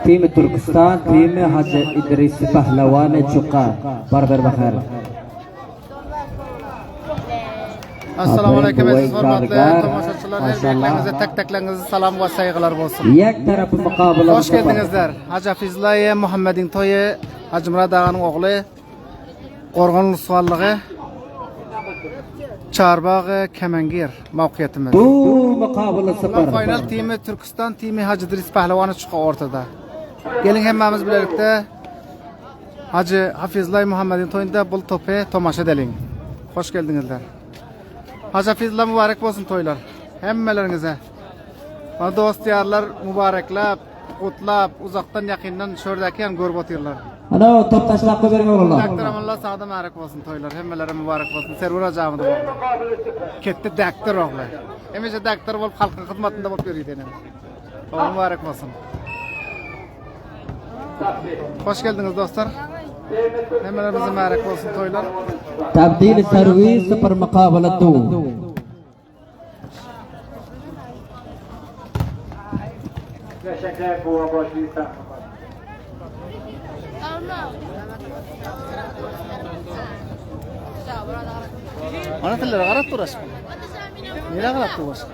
Tim Turkistan, tim Hacı İdris Pahlavan Çuqa. Barber bakar. Assalamu alaykum hurmatli tomoshachilar. Hammaga tak-taklarınızı salam va saygılar bolsun. Yak tarafı muqabala. Hoş geldinizler. Hacı Hafizullah Muhammed'in toyu, Hacı Murad ağanın oğlu, Qorğon Lusvallığı, Çarbağı Kemengir mavqiyatimiz. Bu muqabala sapar. Final timi Türkistan, timi Hacı İdris Pahlavan Çuqa ortada. Gelin hemmamiz birlikte Hacı Hafizullah Muhammed'in toyunda bul topu tomaşa edelim. Hoş geldinizler. Hacı Hafizullah mübarek bolsun toylar. Hemmelerinize. Dost yarlar mübareklap, qutlap, uzaktan yakından şördeki hem görüp oturlar. Ana top taşlaq qo'ybergan o'g'illar. Daktarmallah sağda mübarek bolsun toylar. Hemmelere mübarek bolsun. Server ajamıdı. Ketdi daktar oğlu. Hemece daktar bolup halkın hizmetinde bolup beriydi ene. O mübarek bolsun. Hoş geldiniz dostlar. Hemmelerimize mübarek bolsun toylar. Tabdil servis per muqabalatu. Teşekkürler bu başlığınızda. Ana tillere qarab turasın. Nere qarab turasın?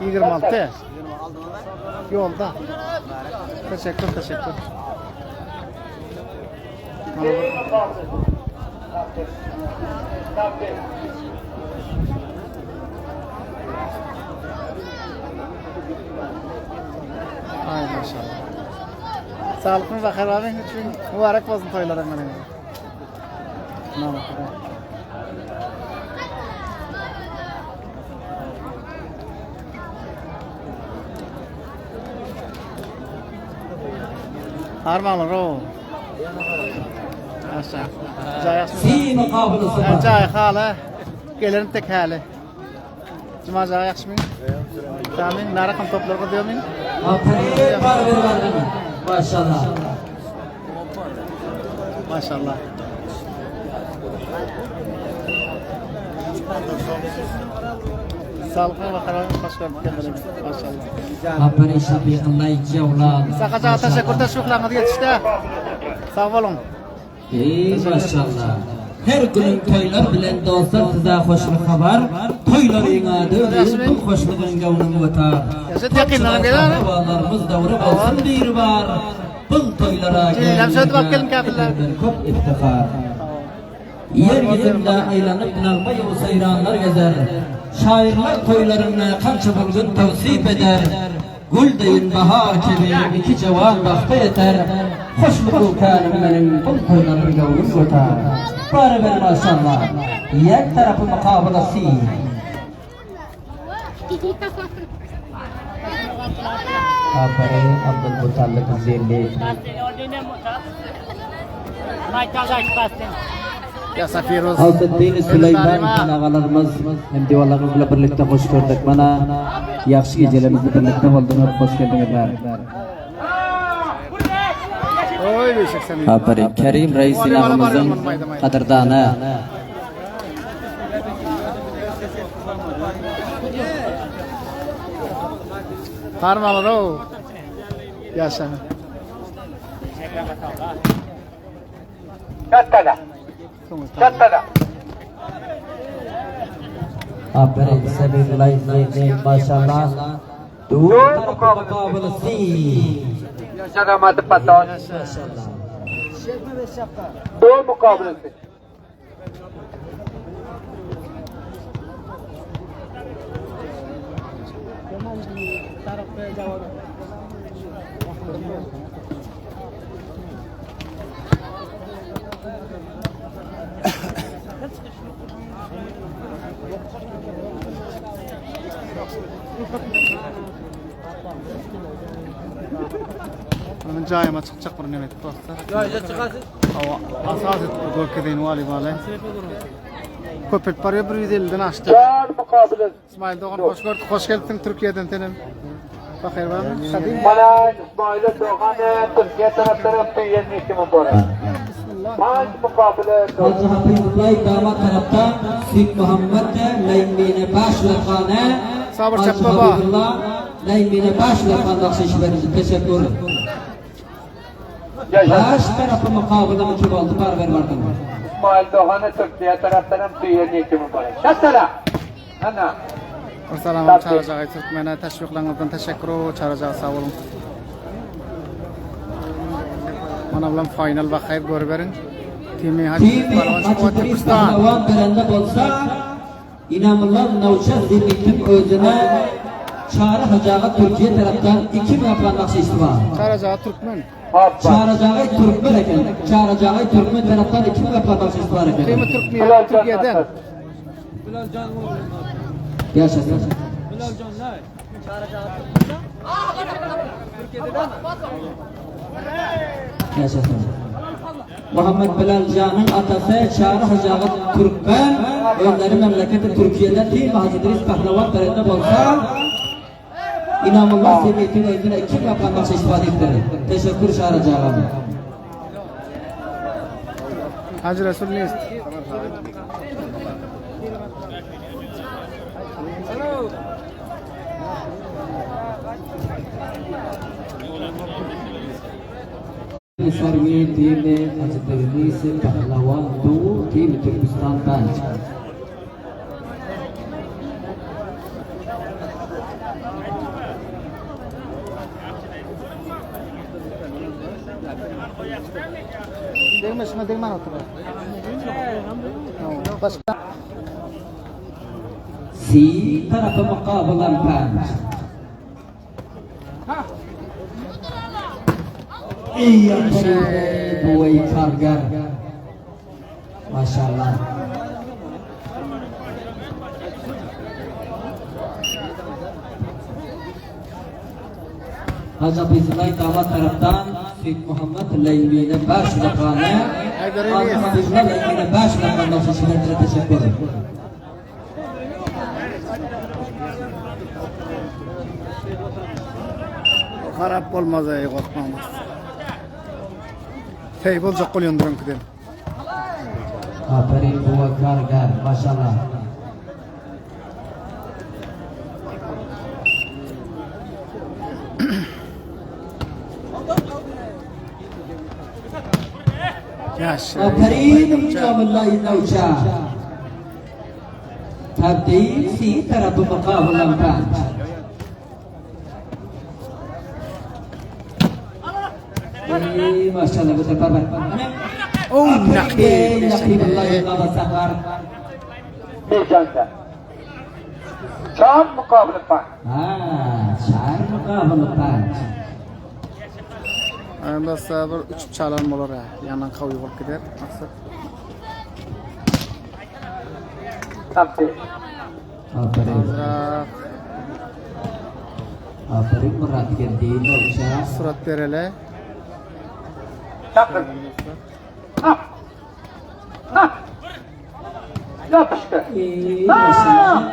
26. Yolda. Teşekkür. Ay maşallah. Sağlıklı ve hayırlı için mübarek olsun toylar hemen. Harmanlar o. Aşağı. Fi muqabala sapar. Cay hala. Gelirim tek hali. Cuma cay yaxşı mı? Tamam. Ne rakam toplar gidiyor mu? Aferin barber barber. Maşallah. Maşallah. Sağlıklı ve hayırlı hoş geldiniz. Maşallah. Aferin şabi Allah icavlan. Sakaca teşekkürleriniz yetişti. Sağ olun. Ey maşallah. Her günün toylar bilen dostlar size hoşlu haber. Toyların adı bu hoşluğun gavnun vata. Yaşat yakınlarım gelir. Babalarımız davru olsun bir var. Bu toylara çok iftihar. Yeryüzünde aylanıp nalmayı o sayranlar gezer. Şairler toylarını kança bulgun tavsip eder. Gül deyin bahar kebir iki cevan vakti yeter. Hoşluklu kanım benim bu toyların gavnun vata. Bari ben maşallah. Yak tarafı mukabalası. Aferin Abdülmuttalib Zilli. Ya Safiruz. Hazretleri Süleyman ağalarımız hem divarlarımızla birlikte hoş gördük. Bana yaxşı gecelerimizi birlikte buldunuz. Hoş geldinizler. Oy beşik sen. Aferin Kerim Reis'in ağamızın kadırdanı. Parmalar o. Yaşa. Çattada. Aferin Sebilullah Zeyni maşallah. Dur mukabalası. Yaşamadı patron. Doğu mukabalası. Bunun cayıma çıkacak bir nimet dostlar. Ya çıkarsın. Asas görkedeyin vali vali. Köpek paraya bir yüzelden açtı. Çağır mukabalası. İsmail Doğan hoş gördük. Hoş geldin Türkiye'den tenim. Bakayım var mı? Bana İsmail Doğan'ı Türkiye taraftarım tüyyerini işi mübarek. Maç mukabele. Hacı Hafizullah damat tarafta Sik Muhammed Leymine Başlakane Sabır Hacı çek baba. Habibullah Leymi'ne başlayan bahşişlerinizi teşekkür. Baş tarafı mukabıda mı oldu var ver vardım. İsmail Doğan'ı Türkiye taraftarım tüyeni iki mübarek. Şattala. Ana. Assalamu Çaracağı Türkmen'e teşviklerinizi teşekkür ederim. Çaracağı sağ olun. Mana bilan final va xayr ko'rib bering. Timi Hacı Timi Hacı Diriz Pahlavon berende bolsa İnanılmaz Navşat Zirmit'in özüne çağrı hacağı Türkiye taraftan 2 milyon bahşişi var. Çaracağı Türkmen. Hoppa. Çağıracağı Türkmen eken, çağıracağı Türkmen taraftan 2 milyon bahşişi var eken. Timi Türkmen Türkiye'den. Yaşasın. Yaşasın. Muhammed Bilal Can'ın atası Çağrı Hacağı Türkmen, önleri memleketi Türkiye'den değil, Hacı Diriz Pahlavon berende bolsa İnanılmaz seviyetin özüne 2 milyon bahşiş istifade ettirir. Teşekkür Çağrı Hacağı. Hacı Resul ne ist? Survey team ने अजदरनी से पहलवान 2 टीम तुर्कस्तान पंच Değme şuna değme otur. Başka. सी तरफ मुकाबला पंच Iya boy kargar Maşallah Hacı Abdülay damat taraftan Seyit Muhammed Leymi'ne 5 dakikane Hacı Abdülay Leymi'ne 5 dakikane şişirlere teşekkür ederim. Harap olmaz ay korkmamız. Tey bolacak qol yondurum kiden. Aferin boy kargar maşallah Yaşa. Aferin Muhammed Navşa Tabdil si tarafı mukabelan panç Maşallah betul kabar. Oh nakil. Bir canta. Çam mukabele pan. Şair mukabelan panç Anda sabır uçup çalan bolar ha. Yandan qaviy bo'lib ketar. Maqsad. Tabii. Aferin. Azraq Aferin perhatikan din Navşa surat berele. Yapın. Hah. Hah. Yapıştı. Maşallah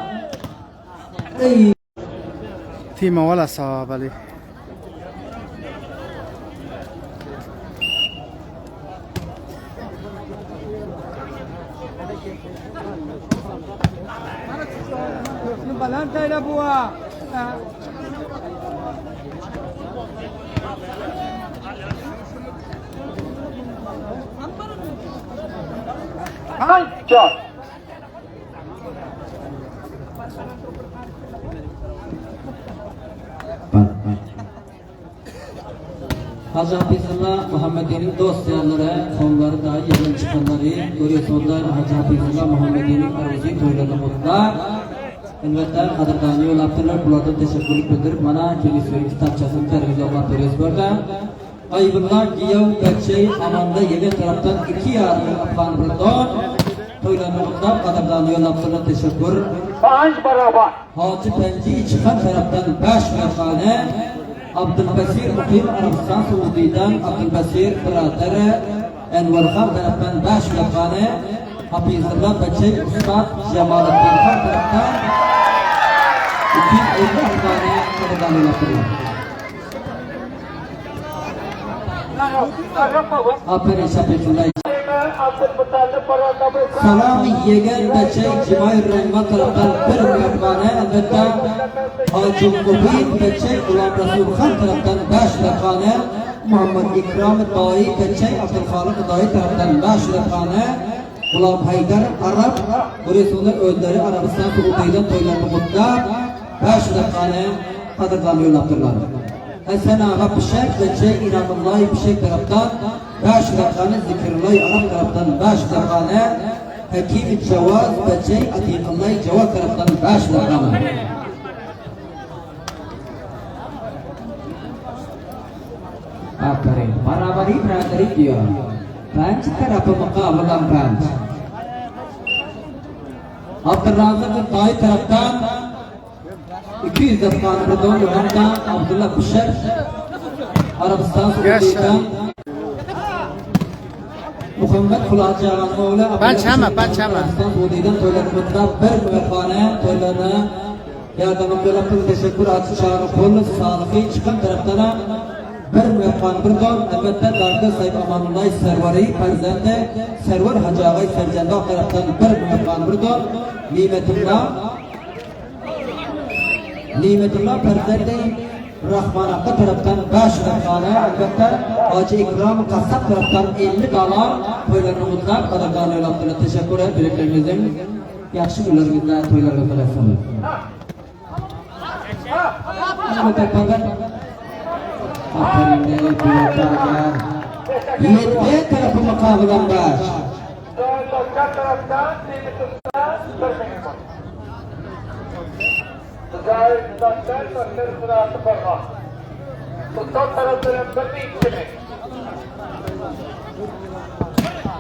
Tima wala sawabali. Balantayla buğa. Hangi çam? Hacı Hafizullah Muhammed'in dosyaları, sonları da yılın çıkanları görüyorsunlar. Hacı Hafizullah Muhammed'in aruzi toylarını mutla. Elbette kadırdanı yol yaptılar. Burada teşekkürlük bildirip bana kendisi kitapçasını televizyonlar veriyoruz burada. Aybullah Giyav Bekçey Aman'da yeni taraftan 2 yardım Afgan Bırdon toylarını mutla. Kadırdanı yol yaptılar. Teşekkür. Panç beraber. Hacı Penci çıkan taraftan 5 mekane Abdülbasir Mukim Arabistan Suudi'den Abdülbasir Biraderi Enver Khan taraftan 5 mekane Hafizullah Bekçey Ustad Cemalettin Khan taraftan 250 mekane kadırdanı yaptılar. Aferin Şafizullah. Abdülmuttalip Barakabı Salam yegan bachak Jimayr Rahmat tarafdan bir mehmoni albatta Hacı Mubin bachak G'ulom Rasulxon tarafdan 5 raqami Muhammad Ikrom Doi bachak Abdulxoliq Doi tarafdan 5 raqami G'ulom Haydar Arab Resulullah önderi Arabiston Suudiydan to'ylarni mutlaq 5 raqami qadrlab yo'llabdirlar. Hasan Ağa Bishak bachak Inamulloh Bishak tarafdan 5 raqami Zikrulloh Arab tarafdan 5 raqami Hakim Javoz bachak Atiqulloh Javoz tarafdan 5 raqami Aferin, barabari diyor. Panch tarafı mukabelan panch. Abdurrazak Doi taraftan 200 raqami Rıdvan Yohan'dan Abdullah Bishak Arabiston Suudiydan Muhammed Qulacı Ağam Mevla Panchama. Suudiydan to'ylar mutlaq bir mehmoni to'ylarni yordam berib teşekkür açı çağrı qo'lni sog'liqli chiqim tarafdan bir mehmon bir don albatta Darga Sayyid Amanulloh Sarvari farzandi Sarvar Hoji Og'ay Sarjandoq tarafdan bir mehmon bir don Nimetullah farzandi Rahman Aka tarafdan 5 raqami albatta Hoji Ikrom Qassob tarafdan 50 dollar to'ylarni mutlaq qadrlab yo'llabdilar. Teşekkür ederim. Yaxshi kunlaringizda to'ylarga qilasizlar. Aferin de büyükler. Yedi tarafı mukabelan baş. Doktor taraftan Nimetullah Sırmıkman. Zahir Doktor Sıratı Barma. Doktor tarafından bir içimi.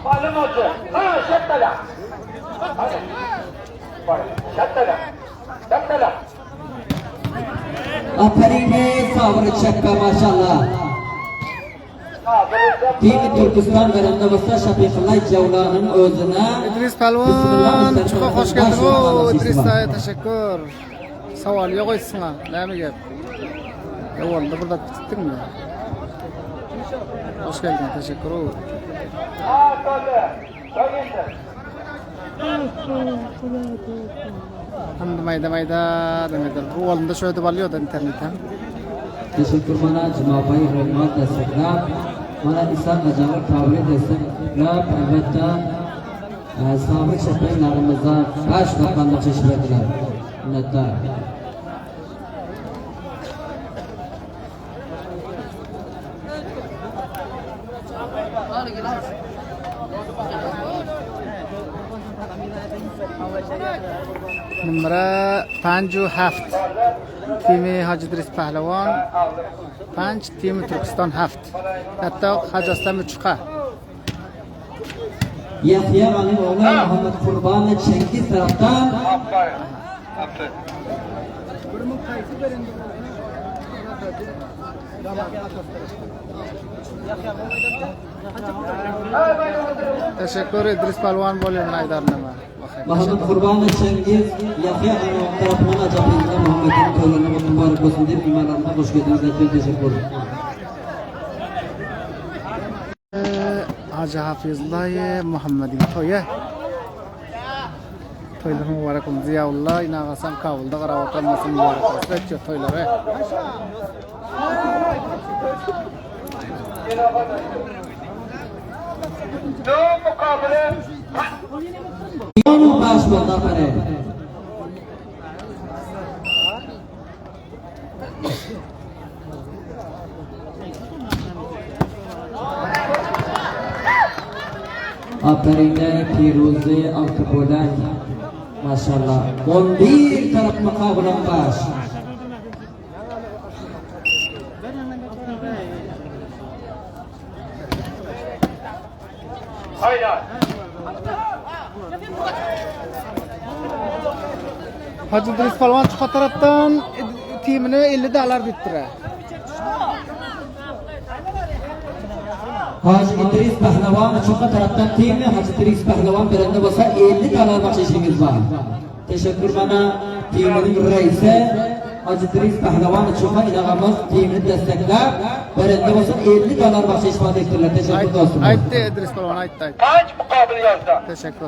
Malum oldu. Şattala. Hadi. Şattala. Aferin sabır çekka maşallah. Tim Türkistan Garandabasta Shafiqulloh Javlanın özüne İdris Palvon, çok hoş geldin. İdris Dayı teşekkür. Savol yo'q qo'ysizmi? Nima gap? Yo'q, burada bitdingmi? Hoş geldin, teşekkür. Hamda mayda demedir. Bu oğlumda şöyle balıyordu internetten. teşekkür mana Jumaboy Rahmat desteklab mana İsa Ajalov Tavli desteklab albatta sabir shahrinlarimizda 5 raqamni cheshirdilar. Minnatdor. Numara 57 Timi Hacı İdris Pahlavon 5 Timi Türkistan 7 hatta Hacı Aslan 3'qa Yahya Ali oğlu Muhammed Kurban Cengiz taraftan teşekkür İdris Palvon bo'lgan aydarnama. Muhammed Kurban Cengiz Yahya Ali tarafından acabında Muhammed'in to'ylarına mübarek olsun deb imanlarına hoş geldiniz deb teşekkür. Hacı Hafizullah Muhammed'in to'yi. To'ylar mübarek olsun. Ziyaullah inağasam Kabulda qaravatlanmasın mübarek olsun. Sözcü to'ylari. No mukabele. Onu baş bolda pare. Aferin de Firuze Altıpolat. Maşallah. 11 taraf mukabelan baş. Hayır. Hacı İdris Palvon chiqqa tarafdan timini 50 dollar bittirar. Hacı İdris Pahlavon Cho'qa tarafdan temi Hacı İdris Pahlavon beranda bo'lsa 50 dollar baxshishingiz bor. Teşekkür mana temining raisi Hacı Diriz Pehlivan Çıkan İlağımız timini desteklep berende olsun 50 dolar bahşiş ifade ettiler. Teşekkür dostum. Aytdı İdris Palvan aytdı. Panç mukabil yazdı. Teşekkür.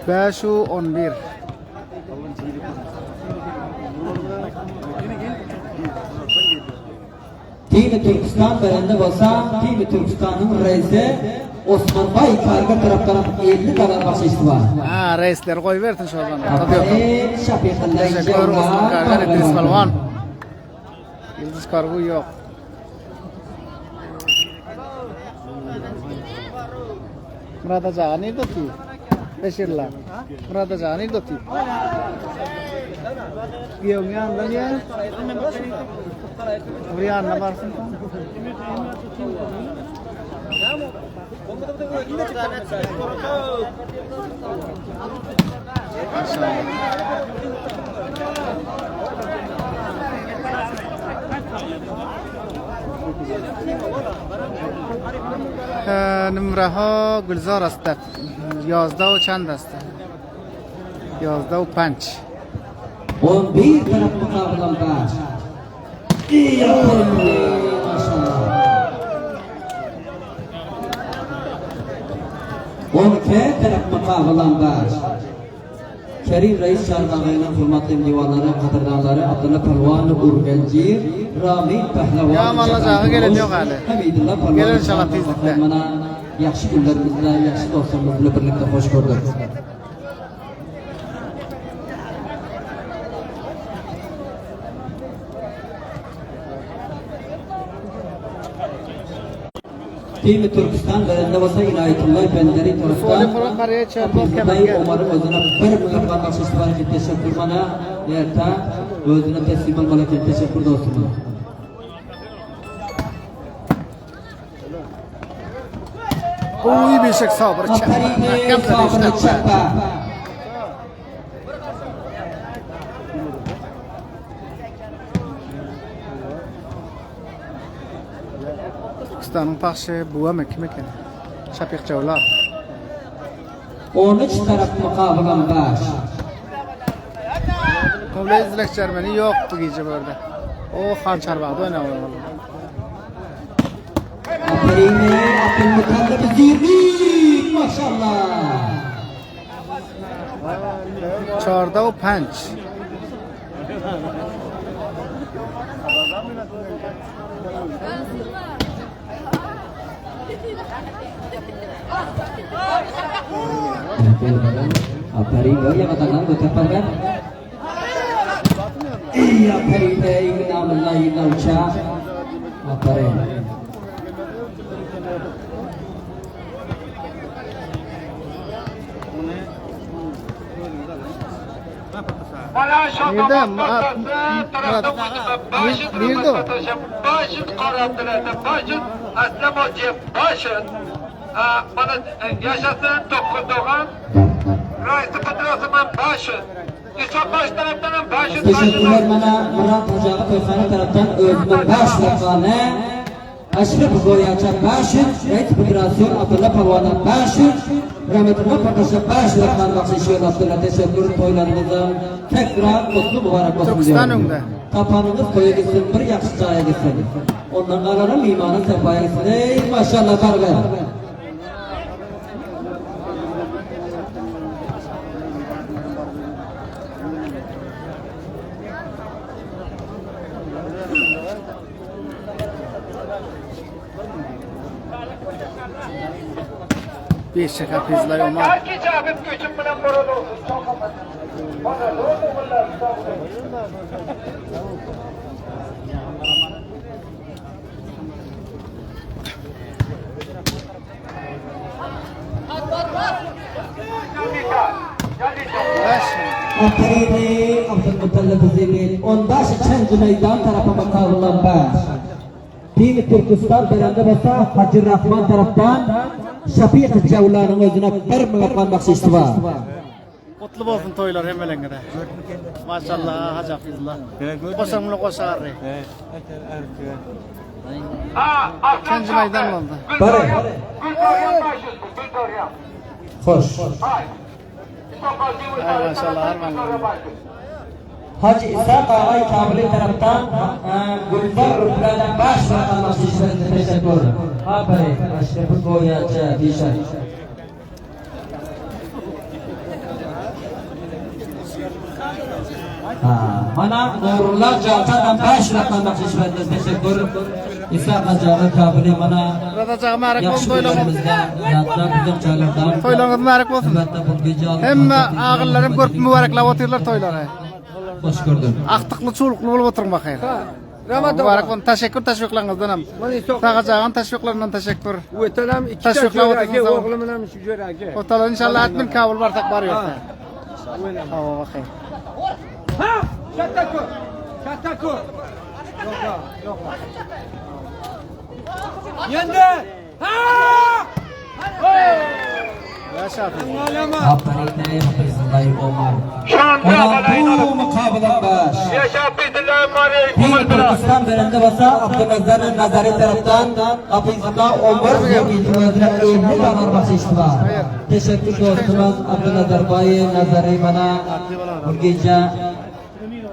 511. Timi Türkistan berende olsa Timi Türkistan'ın reisi Osman Bay Karga taraftan 50 dolar bahşiş var. Ha, reisler koy verdin şu zaman. Tabii yok. Şafiqullah Teşekkür Osman Kargar İdris Palvan. Yıldız Kargu yok. Murat Aca nerede ki? Beşirler. Murat Aca nerede ki? Giyong yandan ya. Buraya anla varsın. نمره‌ها گلزار است. 11 و چند است؟ 11 و 5. 11 taraf mukabilan baş. İyi maşallah. 12 taraf mukabilan baş. Kerim Reis Çarmağı'nın hürmetli divanları, kadırdanları Abdullah Palvan, Urgenci, Rami Pehlivan. Ya vallahi zağı gelen yok hali. Hamidullah Palvan. Gelir inşallah tezlikte. Bana yaxshi günlerimizde, yaxshi dostlarımızla birlikte hoş gördük. Timi Türkistan berende olsa İnayetullah Benderi Soli Kur'an karıya çarpıp Hafizullah Umar'ın özüne bir mülakat bahşiş var. Teşekkür bana. Yerta özüne teslim olmalı. Teşekkür dostum. Uy beşik sabır çapa. Aferin sabrı çapa. Türkistan'ın paşa buğa mekme ken. Şafiq Cavlar. 13 taraf mukabilan baş. Kavla izlek Cermeni yok bu gece burada. O Xan Çarbağ'da oynadı. Aferin Abdülmutallab Zirnik maşallah. 14 و 5. Aferin yang katakan betapa kan? Iya aferin inna lillahi inna uca. Aferin. Nerede? Nerede o? Başın karantinada, başın Aslım Hocam, başın. Bana yaşasın Doğan, Raisi Patrası'nın başın. İslam baş taraftanın başın. Teşekkürler bana Murat Hocağı Toyxana taraftan özmen baş lakanı. Aşraf Goyaça başın, Rait Federasyon Abdullah Palvan'a başın. Rahmetullah Paşa baş lakanı bahşişiyor Abdullah. Teşekkür toylarınıza tekrar mutlu mübarek olsun Türkistan diyorum. önde. Kapanınız koya gitsin, bir yakşı çaya gitsin. Ondan kararım imanın sefaya gitsin. Ey maşallah karga. Beşik hafizler Omar. Herkes abim gücüm bilen burada olsun. Bana ne oldu bunlar? Aferin Abdülmutallab Zirnik. 15 Çenci meydan tarafı mukabilan baş. Timi Türkistan berende basa Hacı Rahman taraftan Şafiq Cavlar'ın özüne bir mülakat bahşişi var. Kutlu olsun toylar hemelenge de. Maşallah Hacı Hafizullah. Koşamlı koşar. Çenci meydan oldu. Bare. Güldaryan başız bu, Güldaryan. Hoş. Hay. Ay maşallah harmanlar. Hacı İshak Ağay Kabili taraftan Gülbar Rüfra'dan baş vatandaş işlerinde teşekkür. Aferin. Aşrafı Goyaca Dişar. Mana Nurullah Jaltadan baş vatandaş işlerinde teşekkür. İshak Ağay Kabili mana Radacağım merak olsun yaxshi toylamız. kunlarimizda yodda bizning joylardan Toylarınız merak olsun. albatta bu gece Hemme ağırlarım görüp mübareklap otururlar toylara. hoş gördüm. Aktıklı çuluklu bulup oturun bakayım. Mübarek olun. Teşekkürlerinizden hem. Tağacağın teşekkürlerinden teşekkür. Veteram iki Teşekkür tane ederim. jörage, oğlum bilen şu jörage. Otalar inşallah etmin kabul bartak var yok. Hava bakayım. Ha! Şataku! Şataku! Yok. Yende! Ha! Yaşa. Alama! Aferin Hafizullah Omar. Şanda Bu mukabele baş. Yaşa bizler mari Bir Türkistan berende basa Abdülazar'ın nazari taraftan Hafizullah Omar yöneticilerine 50 dolar bahşiş var. Teşekkür dostumuz Abdülazar Bayi nazari bana bu gece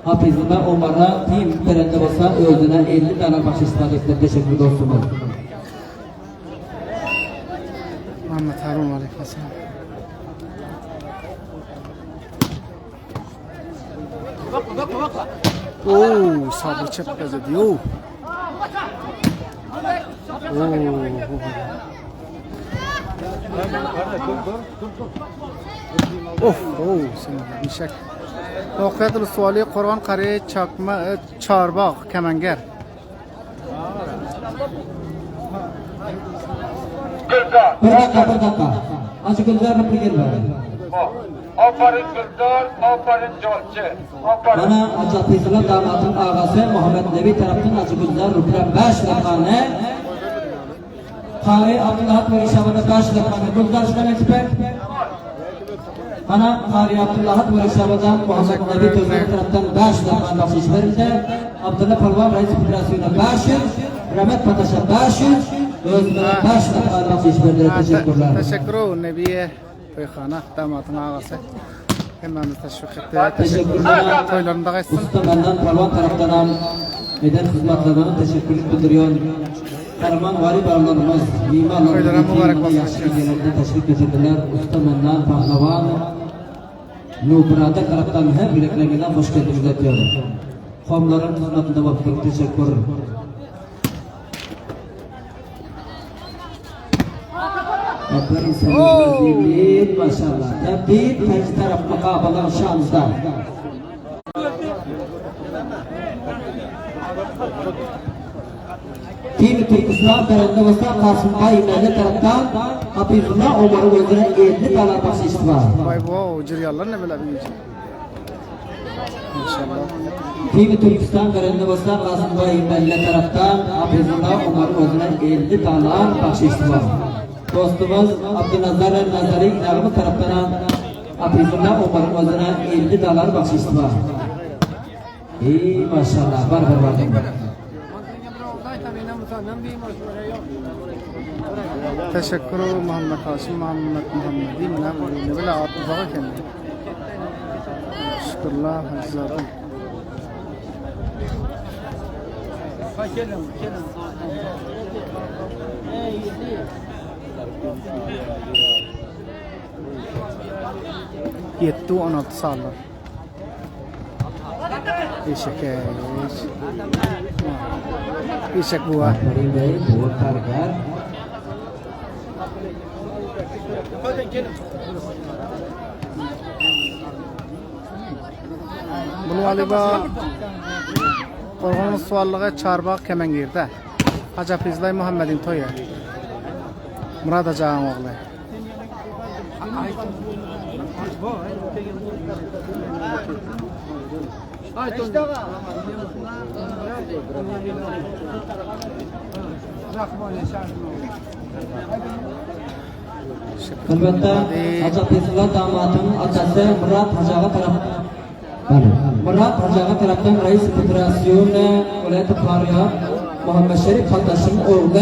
Hafizullah Omar'a tim berende basa özüne 50 dolar bahşiş var. Teşekkür dostumuz. Muhammed Harun aleykümselam. Oo, sabır çepkez ediyor. Sen nişek. Okuyatul suali Kur'an kare çakma çarbağ kemenger. Bir dakika. Açık gözlerle bir var. Aferin Güldar, aferin Jolchi. Aferin. Bana Hacı Hafizullah damatın ağası Muhammed Nebi tarafından Hacı Güldar Rüfra 5 lakane Kari Abdullah ve İşabada 5 lakane Güldar şuna ekipek Bana Kari Abdullah ve İşabada Muhammed Nebi tarafından 5 lakane bahşiş verildi. Abdullah Palvan Reis Federasyonu 500 Rahmet Pataş'a 500 Özgür'e 5 lakane bahşiş verildi. Teşekkürler. Teşekkür ederim Nebiye. Toyxana damatın ağası. Hemmemiz teşekkür ettik. Teşekkürler. Toylarında kaçsın. Usta benden Palvan taraftan eden hizmetlerine teşekkür bildiriyor. Kahraman vali barlarımız, Öyle mübarek mimarlarımız olsun. yaşlı gelirde teşvik getirdiler. Usta benden Pahlavan, Nubrada taraftan her bileklerine hoş geldiniz diyorum. Komların hizmetinde vakit teşekkür. Aferin sevgili maşallah. Tebrik ters taraf mukabalar şanızda. Tim Türkistan berende olsa Kasım Bayı'nın taraftan Hafizullah Omar'ın özüne 50 dolar bahşiş var. Vay bu ciryallar ne böyle bir şey. İnşallah. Tim Türkistan berende olsa Kasım Bayı'nın taraftan Hafizullah Omar'ın özüne 50 dolar bahşiş var. Dostumuz Abdülazar Nazari inanımı taraftan Hafizullah Omar'ın özüne 50 dolar bahşiş var. İyi maşallah var. Teşekkür ederim Muhammed Haşim, Muhammed ne böyle atızağa kendi. Şükürler, hacızadım. Yetti 16 sallar. Eşek bu var. Aferin Bey, bu kargar. Bunu galiba Qorğon suallığa çarbaq Kemengirdə. Hacı Hafizullah Muhammedin toyu. Murad Acağın oğlu. Elbette Hacı Hafizullah damatının atası Murat Hacı'ya tarafından Murat Hacı'ya tarafından Reis Federasyonu Vilayet-i Fahriye Muhammed Şerif Kardeş'in oğlu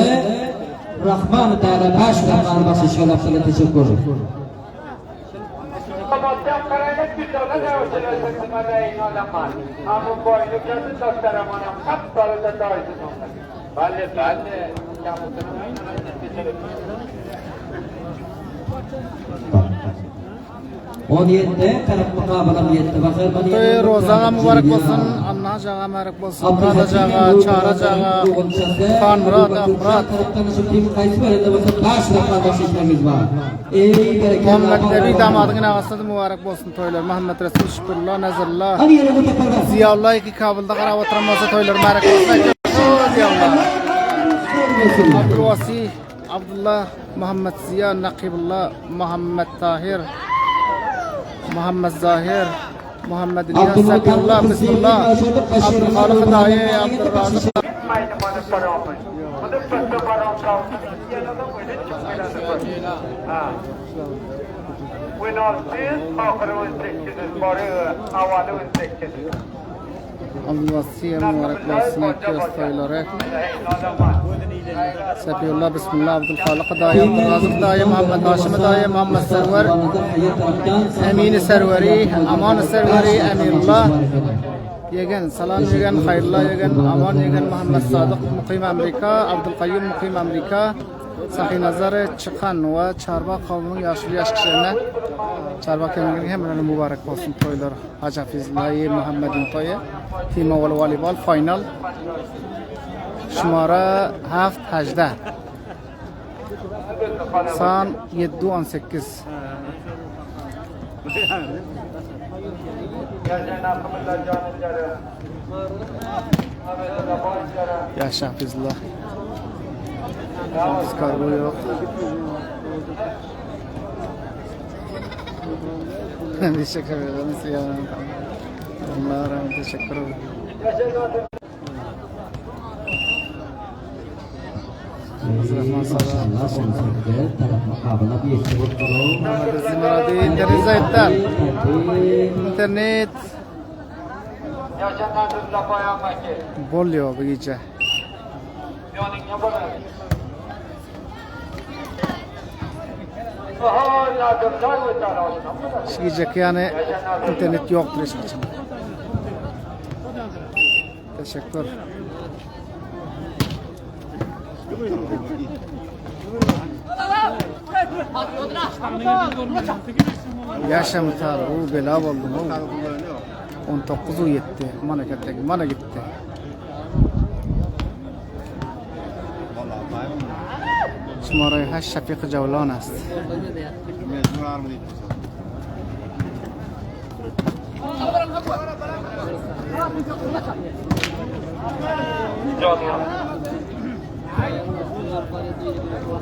Rahman Teala baş rahman bahşiş yaptığına teşekkür ederim. Ana uçuyorsun numarayı inanamaz. Ama boynu kesin doktor amanım. Kapsalı da doğrusun onlar. Balle. O niyette taraf mukabala niyette bakır bani. Toy rozaga mübarek bolsun, anna jaga mübarek bolsun, murada jaga, çara jaga, Fan Murad, Afrat, taraftan şu tim kayısı var elde bakır baş rakam başışlarımız var. Ey bereket. Muhammed Nebi damadın ağasına da mübarek bolsun toylar. Muhammed Resul Şükrullah, Nazırullah, Hadi yere bu tekrardan. Ziyaullah iki Kabul'da qarab oturamasa toylar mübarek bolsun. Ziyaullah. Abdülvasi, Abdullah, Muhammed Ziya, Nakibullah, Muhammed Tahir, Muhammed Zahir, Muhammed İlyas, Sabiullah, Bismillah, Abdülhalik Dahi, Abdülrazık. Gitmeyin bana para olmuş. Bunu pıstı para olmuş. Yanına böyle çıkmayın. Ha. Winalsiz, ahırı 18'iz, barı havalı 18'iz. Abdülvasi'ye mübarek bolsun aytıyoruz toyları. Sabiullah, Bismillah, Abdülhalik Dahi, Abdülrazık Dahi, Muhammed Haşim Dahi, Muhammed Server, Emin-i Serveri, Aman-ı Serveri, Emirullah. Yegen, salam yegen, hayırlı yegen, aman yegen, Muhammed Sadık, Muqim Amerika, Abdülkayyum Muqim Amerika, Sahi Nazarı çıkan ve Çarba kavminin yaşlı yaş kişilerine Çarba kemikleri hemen mübarek olsun toylar. Hacı Hafizlahi Muhammed'in toyu. Tima vel volleyball final. Şumara haft hajda. San 7-18. Yaşa Hafizullah. Biz kargo yok. Teşekkür ederim. Allah'a rahmet teşekkür ederim. Rahman Salah. Taraf mukabala bir sebut dulu. Muhammed Zimaradi internet zaytlar. İnternet Yaşanan düzle bayanmak ki. bolyo bu gece. Yoning yapalım. Aha yardımlar ve tarafından. Şu gece yani internet yoktur hiç için. Teşekkür. Yaşa muhtar, o bela oldu. 19'u yetti. Mana gitti. Şumarayı haş Şafik Cavlan است.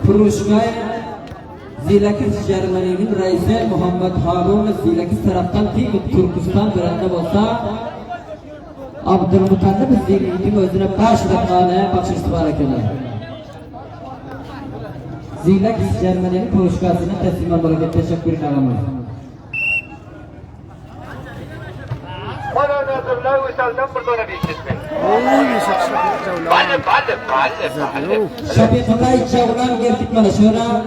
Furuşgay Zilakis Cermani'nin reisi Muhammed Harun Zilakis taraftan ki Türkistan birinde olsa Abdülmutallib Zilakis'in özüne 5 dakikane bakıştı barakını. Zilakis Cermani'nin furuşgasını teslim olarak teşekkür ederim. Bana nazırlar ve saldan buradan bir gitme. Oy, Şafik Cavlan. Balle. Şafiqullah Cavlan geldik mana şura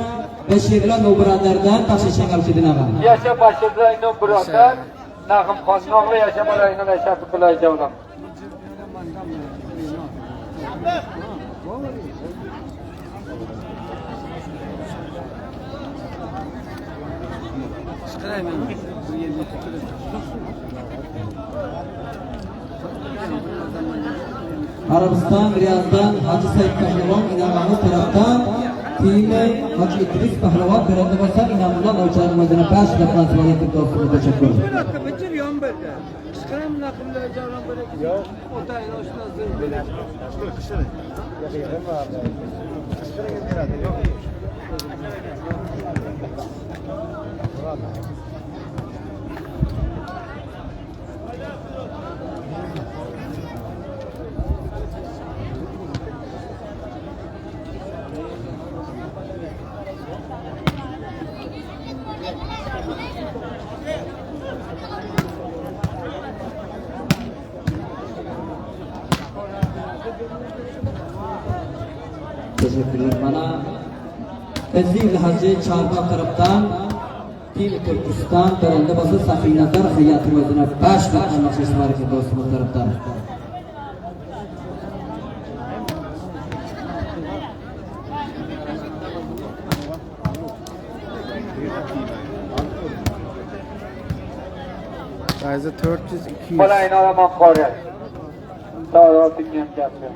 Beşirlan o braderden taşışan alçıdın ağa. Yaşa başırlayın buradan. Nağım Xonnoğlu yaşamalarıyla da Şafiqullah Cavlan. Arabistan Riyaz'dan Hacı Said Pehlivan inanamız taraftan Tiyme Hacı İdris Pehlivan birinde olsa inanımdan ölçeğin özüne 5 dakika sonra yetik dostluğuna teşekkür ederim. Bitir yan böyle. Çıkarım nakımda cavran böyle. Yok. Otayın hoşuna zır böyle. Teşekkürler bana. Ezil Hacı Çarmıh taraftan Tim Türkistan tarafında basa Safinazar hayatı özüne baş bakmak için var ki dostumuz taraftan. Gayza 400 200. Balayın alaman Korea. Doğru dinleyen yapıyor.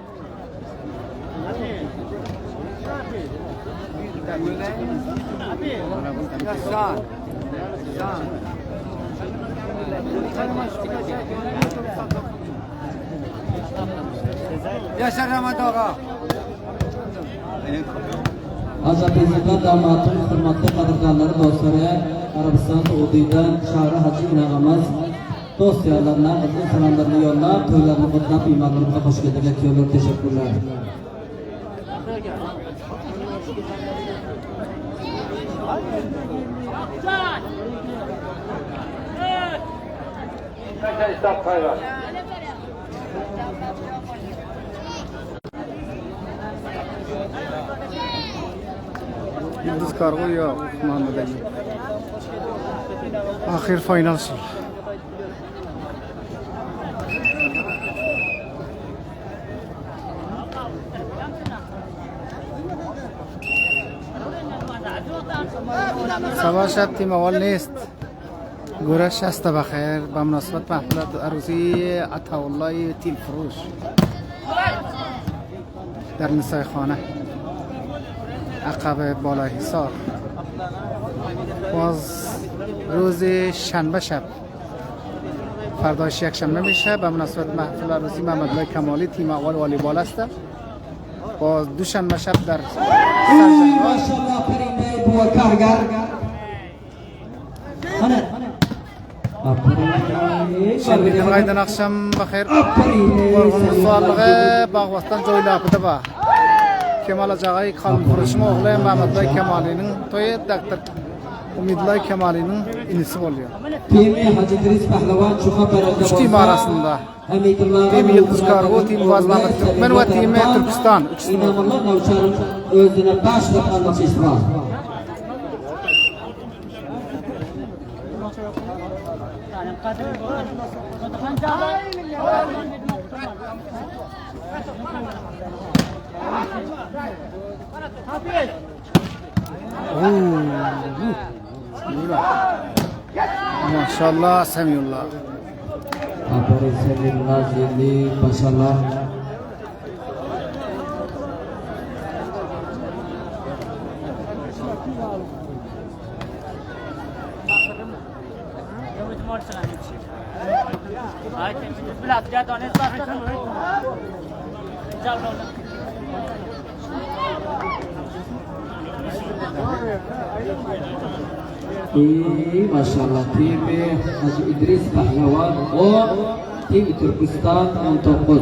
Yaşar Rahmet Ağa. Azerbaycan damatın hürmetli kadırganları dostları Arabistan Suudi'den Şahri Hacı İnağımız dostlarına uzun selamlarını yollap toylarını kutlap imanlarına hoş geldiniz diyorlar. Teşekkürler. Kaça İslam kayvar. Yıldız Kargo yok Muhammed Ali. Ahir final sol. صباح شب تیم اول نیست گورش است بخیر به مناسبت محفل عروسی عطاالله تیل فروش در نسای خانه عقب بالای حصار باز روز شنبه شب فرداش یک شنبه میشه به مناسبت محفل عروسی محمدالله کمالی تیم اول والیبال است باز دوشنبه شب در Maşallah Perinde bu kargar. Ana. Şerbigen gaydan akşam bakir. Orgun suallığı Bağvastan joylapıda ba. Kemal Acagay kalın furuşum oğlu Mehmetullah Kemali'nin toyu Dr. Umidullah Kemali'nin inisi oluyor. Timi Hacı İdris Pahlavan Çuha Perinde. Üç tim arasında. Tim Yıldız Kargo, tim Vazmanlık Türkmen ve tim Türkistan. İnanılmaz Navşar'ın özüne baş bakmak istiyor. Maşallah Semiyullah. Aferin Semiyullah Zilli maşallah. Maşallah Timi Hacı İdris Pahlavan o Tim Türkistan 19.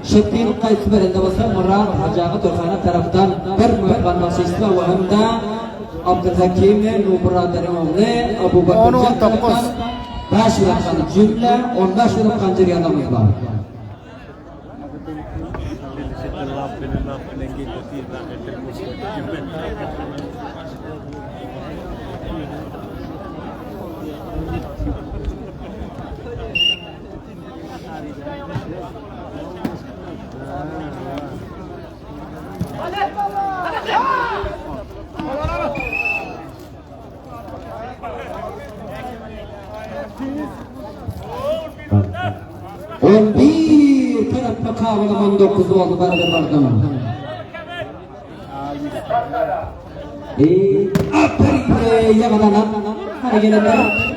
Şekil kayıt verende basa Murat Hacı Turkhana taraftan bir mühibban nasıştı ve hem de Abdülhakim Nubradar'ın oğlu Abu Bakır taraftan 5 rakam cümle 15 rakam ceryanamız var. On bir taraf kavga 19 oldu beraber vardım. Aferin yakalanan hadi gelenler.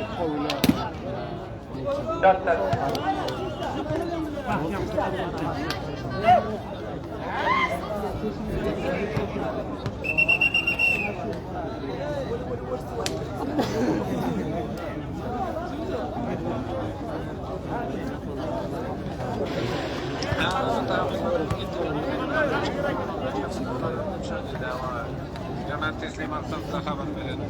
Hemen teslim alsam daha haber verelim.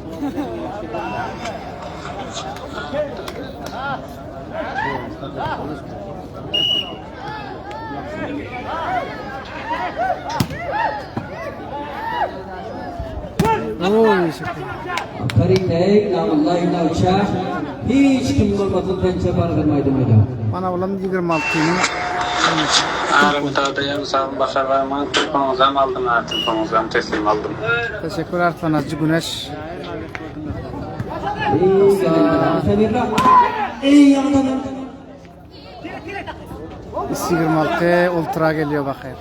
Oy şükür. Karikey, Allah inavça, hiç kim olmasın pençe bargırmaydı mıydı? Mana ulan 26 timin. Ağrımdadayım, sağ başarılarıma telefonunuzdan aldım, telefonunuzdan teslim aldım. Teşekkür Arslan Azcı Güneş. Semirra, ey yandan. 26 ultra geliyor bakayım.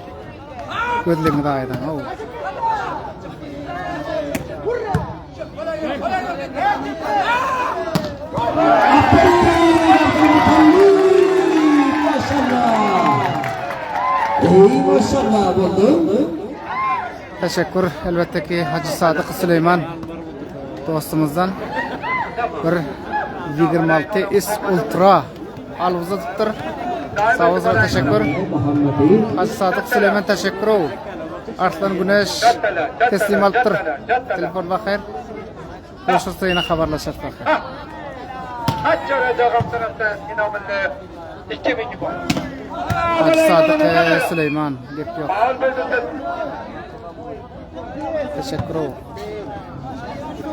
Gözlerini de aydan. Oh. Ey maşallah oldu. Teşekkür elbette ki Hacı Sadık Süleyman dostumuzdan bir 26 is ultra alvıza tuttur. Sağ olun, teşekkür. Hacı Sadık Süleyman teşekkür. Arslan Güneş teslim alttır. Telefon bakayım. Görüşürüz yine haberleşir bakayım. Kaç yarayacağım tarafta inanılmaz 2000 puan. Hacı Sadık Süleyman bekliyor. Al bezinde. Teşekkür.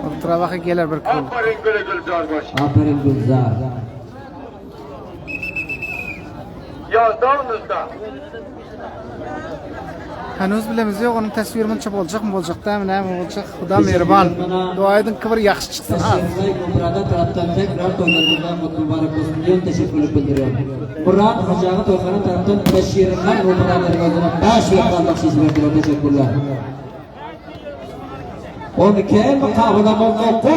Ultra bakayım gelir bir kul. Aferin güle güle Carbaş. Aferin Gülzar. Yazdağınızda. Henüz bilemiz yok, onun tasvirini çap olacak mı olacak da mı olacak? Xuda mehriban. Dua edin kıvır yaxşı çıksın ha. Teşekkürler Murat'a taraftan tekrar toylarından mutlu mübarek olsun diye teşekkürler bildiriyorum. Murat Hacı Toykan'ın taraftan teşhirinden Murat'ların gözüne 5 yıldan bakşiş verdiler. Teşekkürler. 12 mukabıda oldu.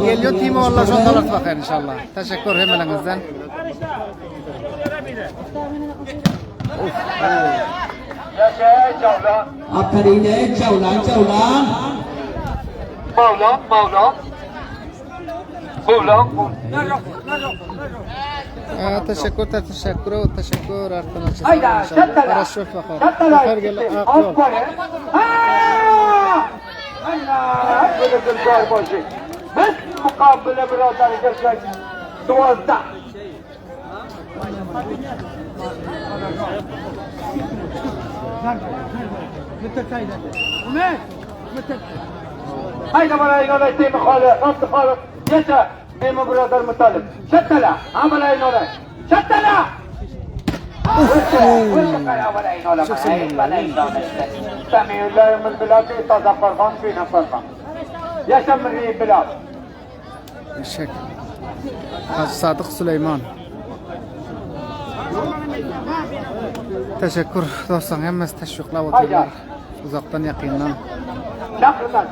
Geliyor Timo Allah jondalat bakayım inşallah. Teşekkür hemelenizden. Yaşa Cavlan. Aferin ey Cavlan. Mavlan. Mavlan. Teşekkür arkadaşlar. Hayda, şattala. Paraşüt bakar. Şattala. Bakar gel. Aferin. Allah! Böyle bir Carbaş'ı. Biz mukabele birazdan geçecek. Duazda. Haydi bana inolay teymi khali, rabbi khali. Yeter. Teymi biradar mutalib. Şattala. Amalay inolay. Şattala! Semihullayımız biladi taza farfan kıyna farfan. Yaşa mirri bilad. Teşekkür. Hacı Sadık Süleyman. Teşekkür dostlar, hemmiz teşviqlab o'tirdilar. Uzaktan yakından. Şakırdan.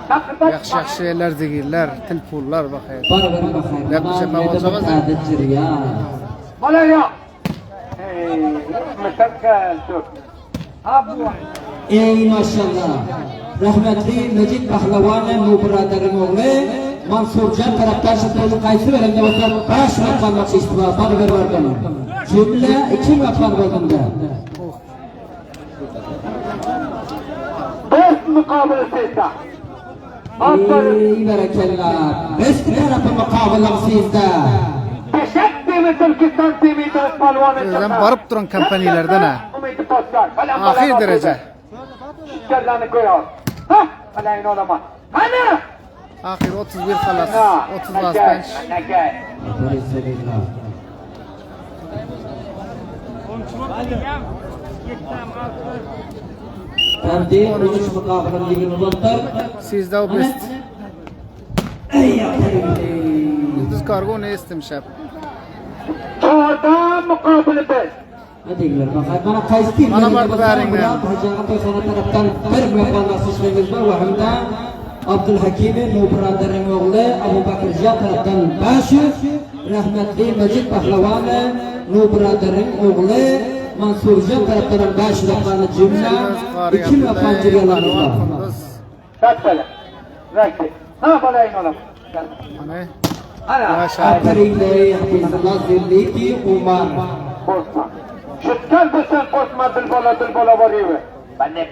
Yaxshi yerler, zigirler, tilpullar bakayım. Bana bakayım. Ne bir şey yapacağız? Adettir ya. Malaya. Müşerken Türk. Abu. Ey maşallah. Rahmetli Mecid Pahlavan'ın mubradarın oğlu Mansurcan taraftar şıkkını kaysı verende oturup 5 rakam maçı istifa bana ver vardım. Cümle 2 rakam vardım. Dost mukabele seyda. Ey berekellah. Besti tarafı mukabelam sizde. Beşek temi Türkistan temi Dört Palvan'ın Özlem barıp duran kampanyalardan ha. Umidi Paskar. Ahir derece. Şişkerlerini koyar. Hah! Alayın olama. Hani? Ahir 31 kalas. 30 Ne basbenç. gel. Aferin seninle. Terdi 13 mukabelem ligini uzatır. Sizde o best. Ey aferin. Yıldız Kargo ne istemiş hep? Çoğda mukabele bez. Hadi gidelim bakalım. Bana kayısı değil. Bana vardı verin ben. Hacı Toykan'ın taraftan bir mükemmel sıçrayımız var. Ve hem de Abdülhakim'in mubradarın oğlu Abu Bakır Ziya taraftan 500. Rahmetli Mecid Pahlavan'ın mubradarın oğlu Mansurcan taraftan 5 rakamlı cümle 2 rakam cümleleri var. Şattala. Rakti. Ha balayın olama. Hani? Ana. Yaşa. Aferin ey Hafizullah Zilliki Umar. Bosma. Şutkan besen bosma dilbola varıyor. Benle.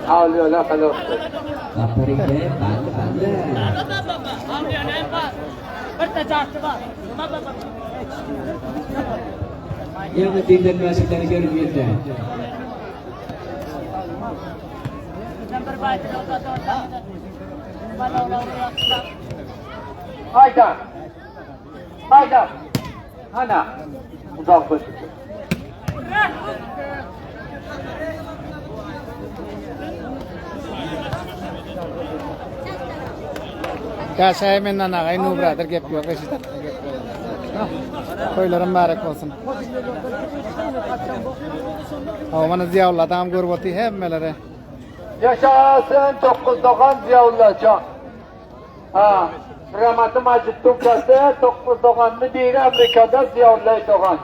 Ağlıyor la halos. Aferin ey ben. Yani dinlenmezlikleri görmüyordu. Hayda. Hayda. Ana. Uzak koşun. Yaşay menden ağay nu birader gep yok eşit. Koylarım mübarek olsun. Havana ziyavla adam gurbati hemmelere. Yaşasın 9-9 Ziyaullah Ha. Rahmatı Macit Tufrası 9-9'ını değil Amerika'da Ziyaullah Doğan.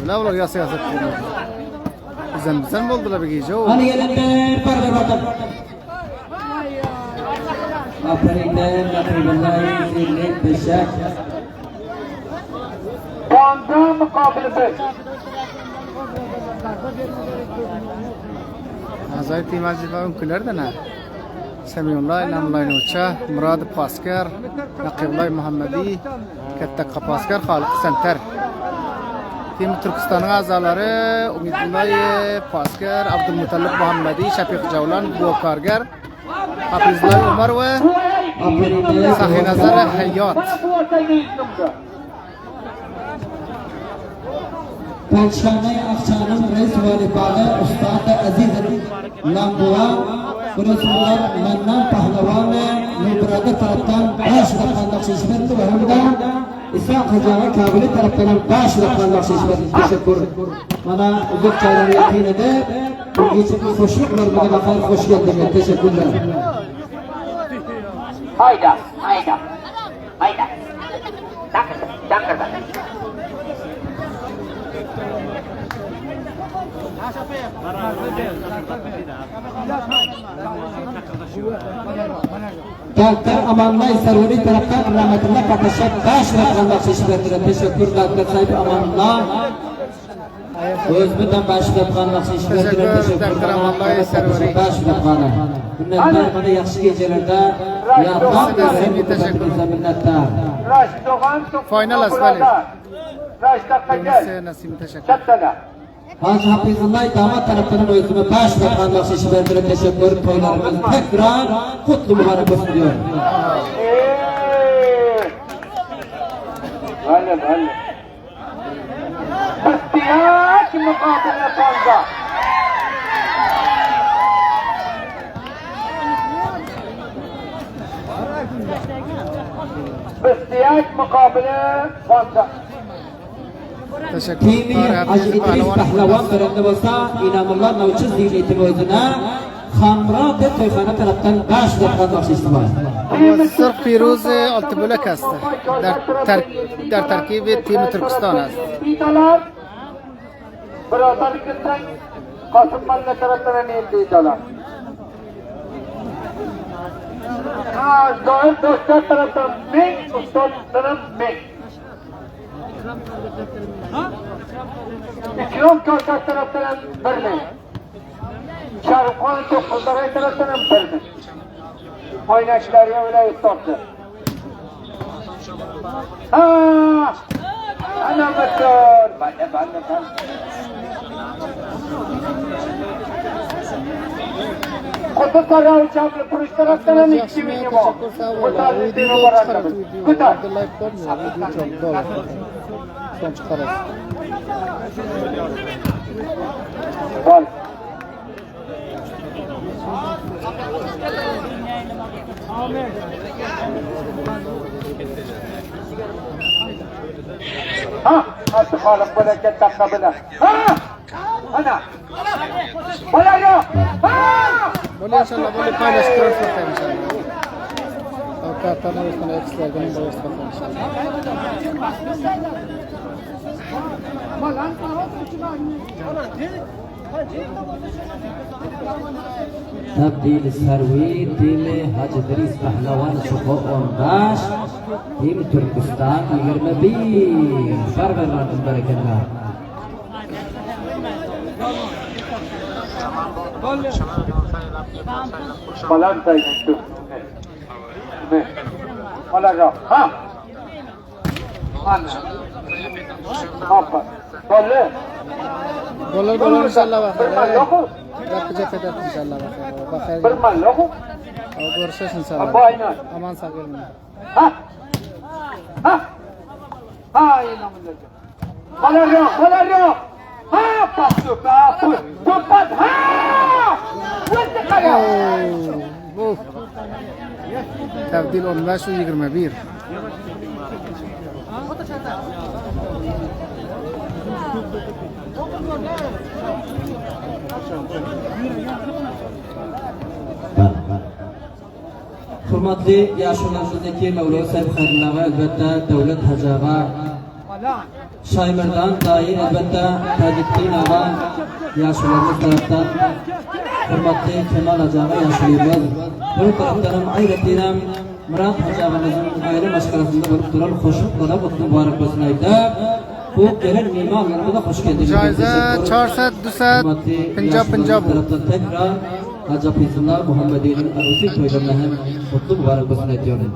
Ne olur ya siyaset. Bizden oldular bir gece o. Hadi gelenler parda bakalım. Aferin Nakribullahi zillet beşak. Puanda mukabele 5. Azay timacı falan külerden ha. Semiyullah Namlay Nuça, Murad Paskar, Nakibullah Muhammedi, Katta Paskar, Halık Senter. Tim Türkistan'ın azaları Umidullah Paskar, Abdülmutallib Muhammedi, Şafik Cavlan, Bokargar, Hafizullah Umar ve Sahi Nazar Hayat. Perşembe akşamın reis valibalı Ustad Aziz Lambuğa Resulullah Mennan Pahlavane Mübrade taraftan 5 rakamlar şişmetti ve hem de İshak Hacı'na kabili taraftan 5 rakamlar şişmetti. Teşekkür. Bana uzun çaylariyetine de bu için hoşluklar bana bakar hoş geldiniz. Teşekkürler. Hayda. Dakika. Doktor Amanlay Sarvuri taraftan rahmetullah kardeşler 5 rakamlar şişmetti. Teşekkürler sahibi Amanllah. Özbek'ten başlayıp şişmetti. Teşekkürler Amanlay Sarvuri 5 rakamlar. Minnettar bana yaxshi gecelerde yardımlar teşekkürler minnettar. Final asfali. Kendisi nasip teşekkür. Hacı Hafizullah damat tarafından özüme 5 rakamlar şişmetti. Teşekkür. Toylarımız tekrar kutlu mübarek olsun diyor. Hadi. İhtiyaç mukabele fazla. İhtiyaç mukabele fazla. Teşekkür. Timi Hacı İdris Pahlavan berende bolsa İnamullah Navçı ziyneti boyuna Hamra de Toyxana taraftan 5 rakamlar şişmetti. Sırf Firuz altı bölek hastı. Der terkibi Timi Türkistan hastı. İdalar Biradarlık'tan Kasım Mahalle tarafından elde idalar. Zahir dostlar tarafından 1000, ustadların 1000. İkram Körkaz tarafından 1000. Şarıkhan Topuzdaray tarafından 1000. Oynaşlar öyle ustadlar. Ana bakır. Ben. Kutu kara uçaklı kuruş taraftan 2000 bu. Kutu dino baranda. Kutu. Var. Nasıl halık bereket takabıla. Ana. Bana yok. Böyle inşallah böyle paylaştırırız bakalım inşallah. Avukatlarına üstüne eksiklerden boyuz bakalım Tabdil Sarvi Timi Hacı İdris Pahlavan Şuko 15 Timi Türkistan 21 Barberlardan bereketler. Balan sayın. Ne? Olarak. Ha? Anne. Apa? Balle. Dolar inşallah Bermal yok. bakar. Yapacak kadar inşallah bakar. Bermal yok. Görüşürüz inşallah. Apa aynen. Aman sağ olun. Ha? Ha? Ha inanmıyorum. Balar yok. Ha pasuk. Tupat. Ha! Vurdu kaya. Bu. Tebdil 15 21. Hurmatli yoshlarimizdagi Mavlo Said Xayrulloh albatta Davlat Hajaga Shaymirdan doir albatta Tajiddin ava yoshlarimiz tarafdan hurmatli Kemal Hajaga yoshlarimiz bir tarafdan ham Ayratinam Murat Hajagimizning ayri mashg'ulotida bo'lib turib qo'shiq qilib muborak bo'lsin aytib bu gelen mehmonlarimiz hoş geldiniz. Caize 400 200 50 bu. Tekrar Hacı Feyzullah Muhammedi'nin arusi toylarına hem mutlu mübarek olsun ediyorum.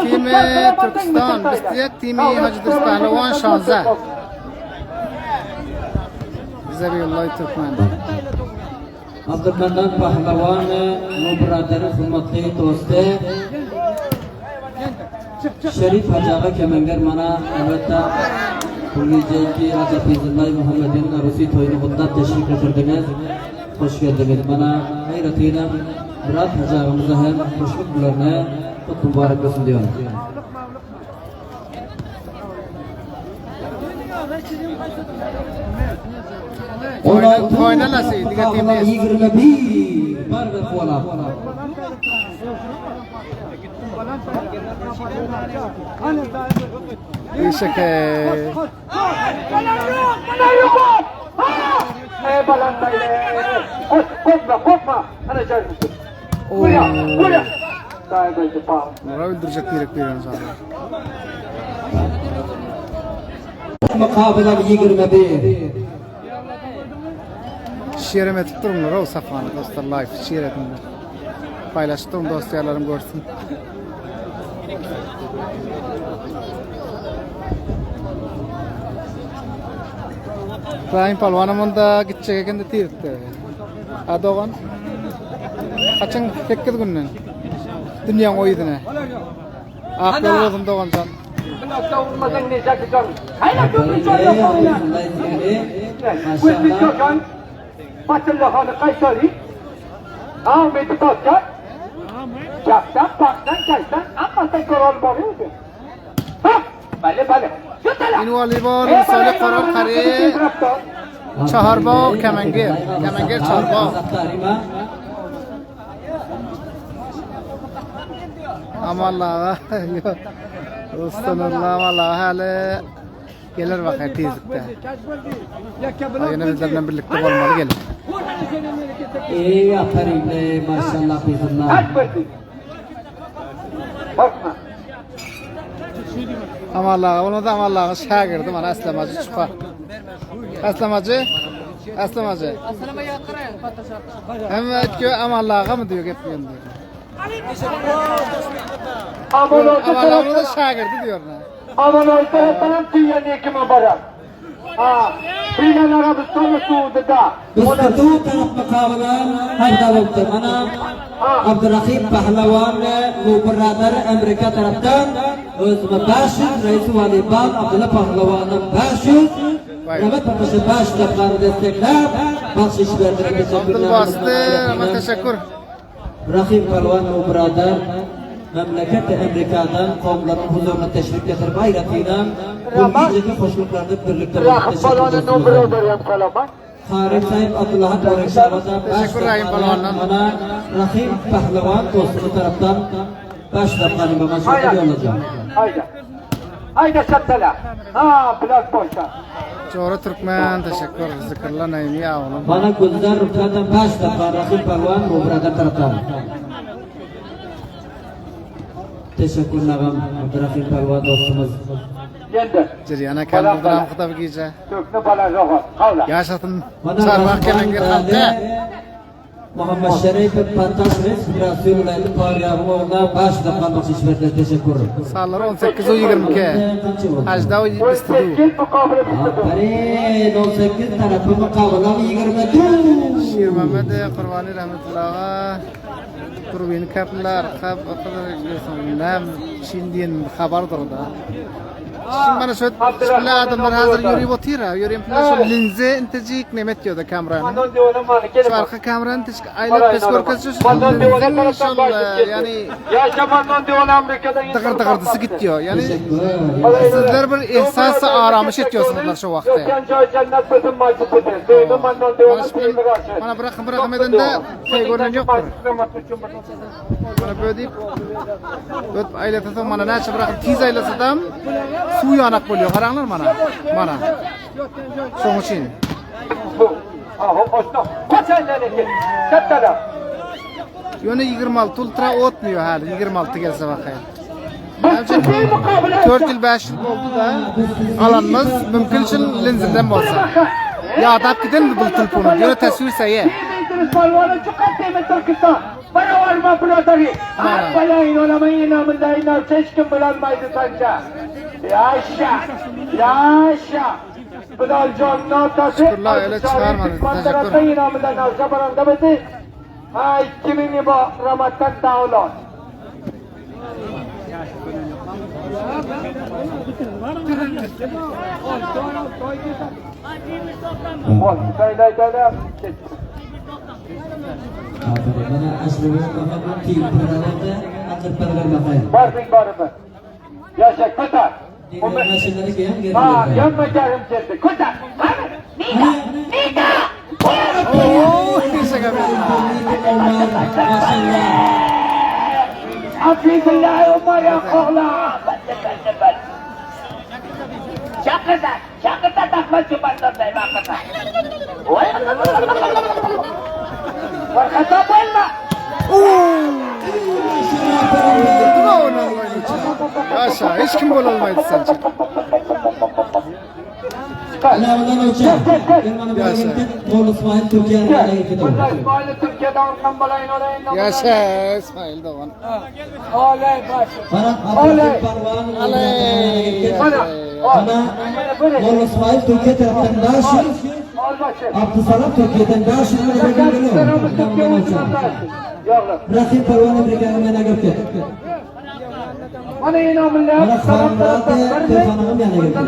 Timi Türkistan, Bistiyet Timi Hacıdır Pehlevan Şanze. Zebiyullah Türkmen. Abdurrahman Pahlevan, Mubraderi hürmetli dostu Şerif Hacaga Kemenger mana albatta Kulliyeci Hacı Feyzullah Muhammed'in arusi toyunu kutlar teşvik etirdiniz. Hoş geldiniz. Bana hayratıyla Murat Hacagımıza hem hoşluklarına kutlu mübarek olsun diyorum. Oyna nasıl? Diga temiz. 21 var ve kola. İşte Balan sayın. Korkma. Ana çay. Buraya. Sayın böyle pahalı. Nora öldürecek bir insan. Mukabele 21. Şiirime etip durumlar o safhanı dostlar live şiir etimde. Paylaştım dostlarlarım görsün. Rahim Palvanımın da gidecek eken de tirtti. Adoğan. Kaçın tekkid günden. Dünyanın oydine. Akıl olsun doğan can. Savunmadan ne çakacağım? Hayla köprü yok. Maşallah. Maçallah Kayseri. Ahmet Tokçak. Çaktan, paktan, çaytan. Ama sen koral bağlıyorsun. Ha? Bale. İn volleybol, misali Qoral Qari, Chaharbog, Kemenger Chaharbog. Amallaha, Ustanullah amallaha hali gelir vakit tezlikte. Yine bizlerle birlikte olmalı gelir. İyi aferin maşallah Feyzullah. Kaç verdi? Bakma. Amallaha, onu da amallaha şagirdim ana Aslamacı çıkar. Aslamacı. Hem etkiyor amallaha mı diyor gitmiyor diyor. Amallaha onu da şagirdi diyor. Aman taraftan dünyanın ekimi barar. Ha, Birden Arabistan'ı Suudi'da. Üstadu taraf mukabelan her davulda mana Abdurrahim Pahlevan bu birader Amerika taraftan özme 500 reis volleybol Abdullah Pahlevan'ın 500 Mehmet Paşa 5 defter destekler bahşiş verdiler Abdülbasit'e ama teşekkür. Rahim Pahlevan bu birader memleket Amerika'dan kavmların huzuruna teşvik getirip ayratiyle bu geceki hoşluklarda birlikte Rahim Palan'ın numara ederim salamat. Harim Said Abdullah Barakşavada Teşekkür Rahim Palvan'dan. Bana Rahim Pahlevan dostumu taraftan baş dakikani maşallah olacağım. Haydi. Ayda çatala. Ha, plak boşa. Çoğru Türkmen, teşekkür. Zikirler neymi ya oğlum. Bana Gülzar Rıfkat'tan baş defa Rakip Parvan bu burada taraftar. Teşekkür nagam Abdurrahim Parvan dostumuz. Geldi. Jiriyana kalbıdan xıtabı giyce. Töknü bala rohat. Kavla. Yaşatın Bana çarvaq kelengir halde. Muhammed Şerif Pantaş Respirasyon Ulaylı Pariyahı oğluna baş defa bahşiş verdi. Teşekkür. Salları 18 o 22. Hacda o istidu. Gel mukabele istedim. Aferin 18 tarafı mukabala 20. Şir Mehmet Kurbani rahmetullah'a Kurbini kaplar kap nem Çindiyen habardır da. Şimdi bana şöyle bismillah adamlar hazır yürüyüp oturuyor. Yürüyüp şu linze intecik nemet diyor da kameranın. Mandan diyorum hani gelin. Şu arka kameranın teşk aylık pes korkası şu linze inşallah yani Ya mandan diyorum Amerika'da tıkır tıkırdısı gidiyor. Yani sizler bir ihsası aramış ediyorsunuz şu vakti. Joy cennet bütün maçı tutuyor. Duydum mandan diyorum. Bana bırakın edinde peygorun yoktur. Bana böyle deyip öt aylatasam bana ne bırakın tiz aylasam su yanak buluyor. Karanlar bana. Son için. Ha hoşna. Kaç aylarına ki? Çatala. Yönü 26 ultra otmuyor hali. 26 gelse bakayım. Bir mukabele. 4 yıl 5 yıl oldu da alanımız mümkün için linzinden olsa. Ya adap giden mi bu telefonu? Yöne tasvir sayı. İdris Palvan'ın çok attığı Türkistan. Bana varma broderi. Bana inanamayın namında inan. Seçkin bulanmaydı sanca. Yaşa. Bilal Can Natası. Şükürler öyle çıkarmadı. Teşekkür. İnamında navşa baranda bizi. Ha 2000 bu Ramattan dağılan. Oy, söyle. Aferin bana aslında Muhammed Kim Parvan'da akıl parvar bakayım. Var mı? Yaşa kutar. Diğer maçları giyen geri Ha, geliyor. yanma canım çekti. Kutar. Nida. Oo, şaka Hafizullah Umar ya oğla. Şakırda takma çubandan beyba kata. Var kata bayılma. Aşağı hiç kim gol olmaydı sence? Alavdan uçak. Gelmanı bölgede Moğol İsmail Türkiye'nin alayı gidiyor. Bunlar İsmail'i Türkiye'den kambalayın orayın. Yaşa İsmail Doğan. Oley başı. Bana Abdülhamid Parvan Bana Moğol İsmail Türkiye tarafından daha şık. Al başı. Abdüsalam Türkiye'den daha şık. Alavdan uçak. Rakip Parvan'ı Amerika'ya götür. Bana inanmıyor. Bana Khan'da telefonum yana götür.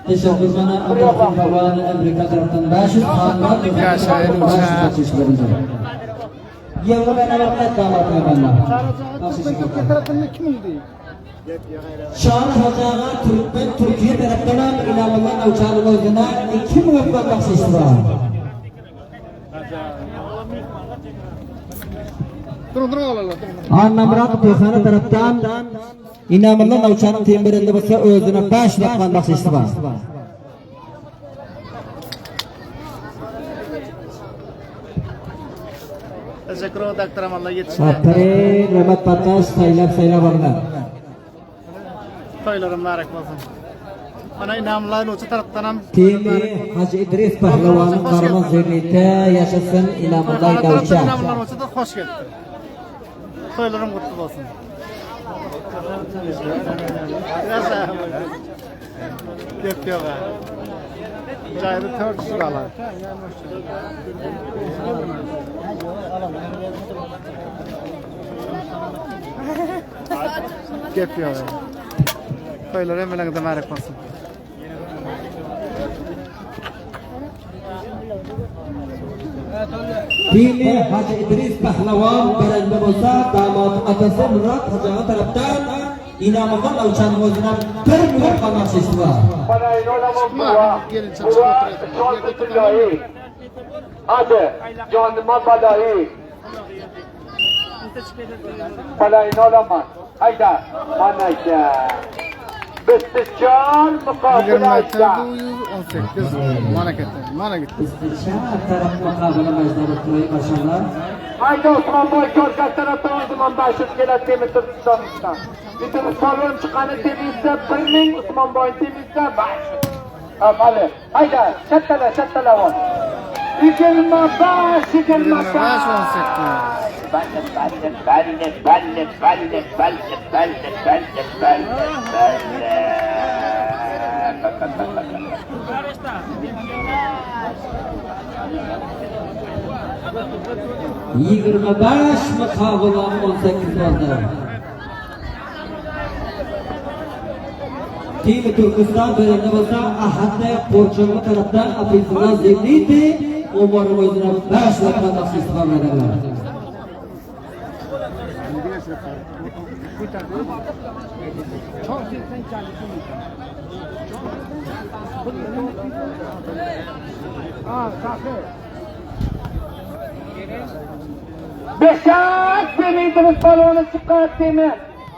Teşekkür bana Abdülhamid Parvan Amerika tarafından daha şık. Khan'da Yaşayın uçak. Yavru ben alamet damatı bana. Kim oldu? Şahı Hocağa Türkiye tarafından inanılmaz uçağın özüne 2 müveffak bahşişi var. Durun olalım. Annamrat Teyxana taraftan inanılmaz uçağın temirinde olsa özüne 5 müveffak bahşişi var. Teşekkür ederim doktorum Allah yetişti. Aferin Rahmet Parkaş saylap orada. Toylarım mübarek olsun. Bana inanımlar uçu taraftanam. Timi Hacı İdris Pehlivan'ın karman zürriyeti yaşasın inanılmaz kavuşa. İnanımlar uçu da hoş geldi. Toylarım kutlu olsun. Yaşa. Yapıyor be. Caydı 400 dolar. Yapıyor be. Toylar hemen de merak olsun. Timi Hacı İdris Pehlivan berende olsa damat atası Murat Hocağa taraftan inanılmaz uçağın özüne 1 müveffak bahşişi var. Bana inanamam. Burak. Hadi. Canıma balayı. Bana inanamam. Hayda. Bana işte. İstikrar mukabele açar. 24-18 mana ketdi. Mana gitti. İstişare taraf mukabele mecnunu kırıyı başarılar. Haydi Osman Boy Körkez taraftan Osman Başır gelir temi Türkistan'dan. Bütün sorun çıkanı temizse 1000, Osman Boy temizse 5. Hadi. Haydi. Şattala var. 25, 25. 25-18. Yigirma beş muqobili 18 bo'ldi. Team Turkiston belenda bo'lsa Ahadda Porchova tarafdan Abizullah Zeyniti Umar o'zini 5 raqam baxshish qiladilar. Beşak demeydiğimiz balonu çıkarttığımı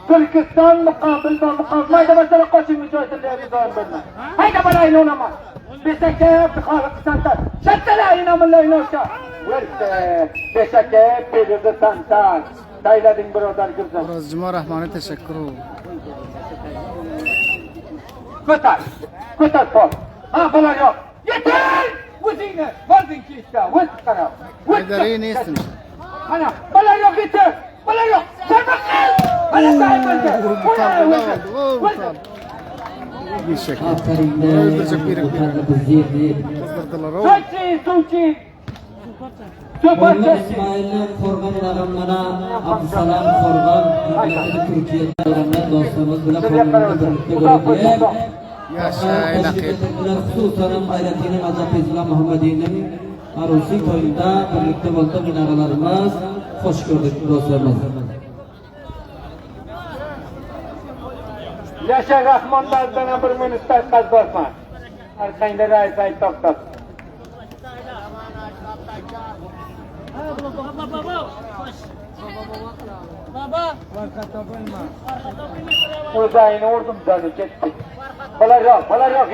Türkistan mukabilde mukabilde mesela koçun mücadeleleri zorunda. Haydi bana inanamaz. Beşak'e bir kalıp santar. Şattala inanımla inanışa. Verse Beşak'e belirdi santar. Dayladın buradan güzel. Biraz Cuma Rahman'a teşekkür ederim. Kutar sol. Ha bana yok. Yeter! Vızine, vardın ki işte, vız taraf. Edereyi ne istemiş? Ana, bana yok yeter! Bana yok! Sen bakın! Ana sahibinde! Bir şekil. Aferin de. Öldürecek biri. Bizirdi. Kızdırdılar o. Suçi! Muhammed İsmail'in Korgan Dağımlara Abdüsalam Korgan Türkiye'de dostumuz bile programda birlikte görüldü. Yaşa Teşekkür ettiler. Hususan Ayrettin'in Azap İslam Muhammedi'nin Arusi toyunda birlikte oldu minaralarımız. Hoş gördük dostlarımız. Yaşa Rahmanlardan bir minister kazanma. Arkayında Raysa'yı toktat. Uzayını vurdum canı gitti. Bala yok,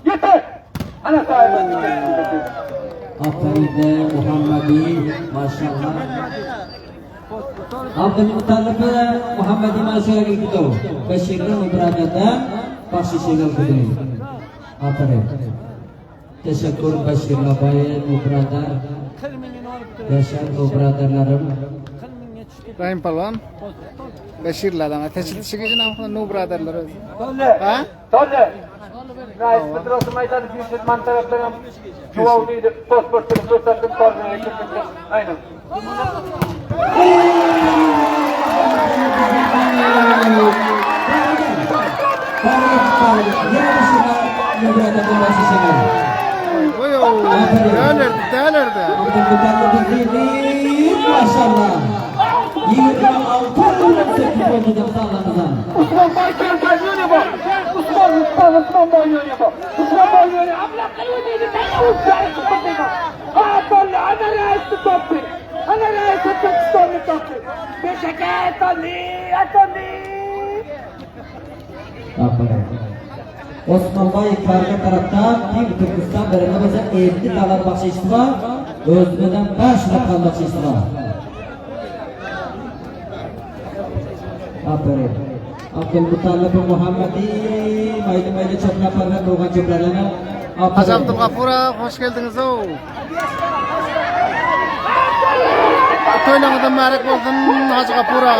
yeter! Ana sahibinde. Aferin de Muhammedi maşallah. Abdülmuttalib Muhammedi maşallah gitti o. Beşiktaş'ın mübracadan bahşişe geldi. Aferin. Teşekkür Beşir Labay mübracar. Yaşar mübracarlarım. Rahim Palvan. Beşirlerden ateşli için ama no brotherlar. Ha? Tolle! Rais Pedrosu Maydan Büyükşehirman tarafından Çuvallı'ydı, pasportunu fırsatını sormaya gitmişti. Aynen. Değerlerdi. Maşallah. 26 oldu sağlamızdan. Osman Baykan geliyor bu. Osman Baykan bu. Osman Baykan abla kalıyordu. Ben uçağı tuttum. Ha tolle ana reis tuttu. Ana reis tuttu. Beşiktaş Tolli. Aferin. Osman Bey karşı taraftan Team Türkistan beraber 50 dolar bahşiş var. Özbeden 5 rakam bahşiş var. Aferin. Abdülmuttalib Muhammedi mayda çok yaparlar doğan cebralarına. Hacı Abdülgafur'a hoş geldiniz o. Toylamadan mübarek olsun Hacı Gafur'a.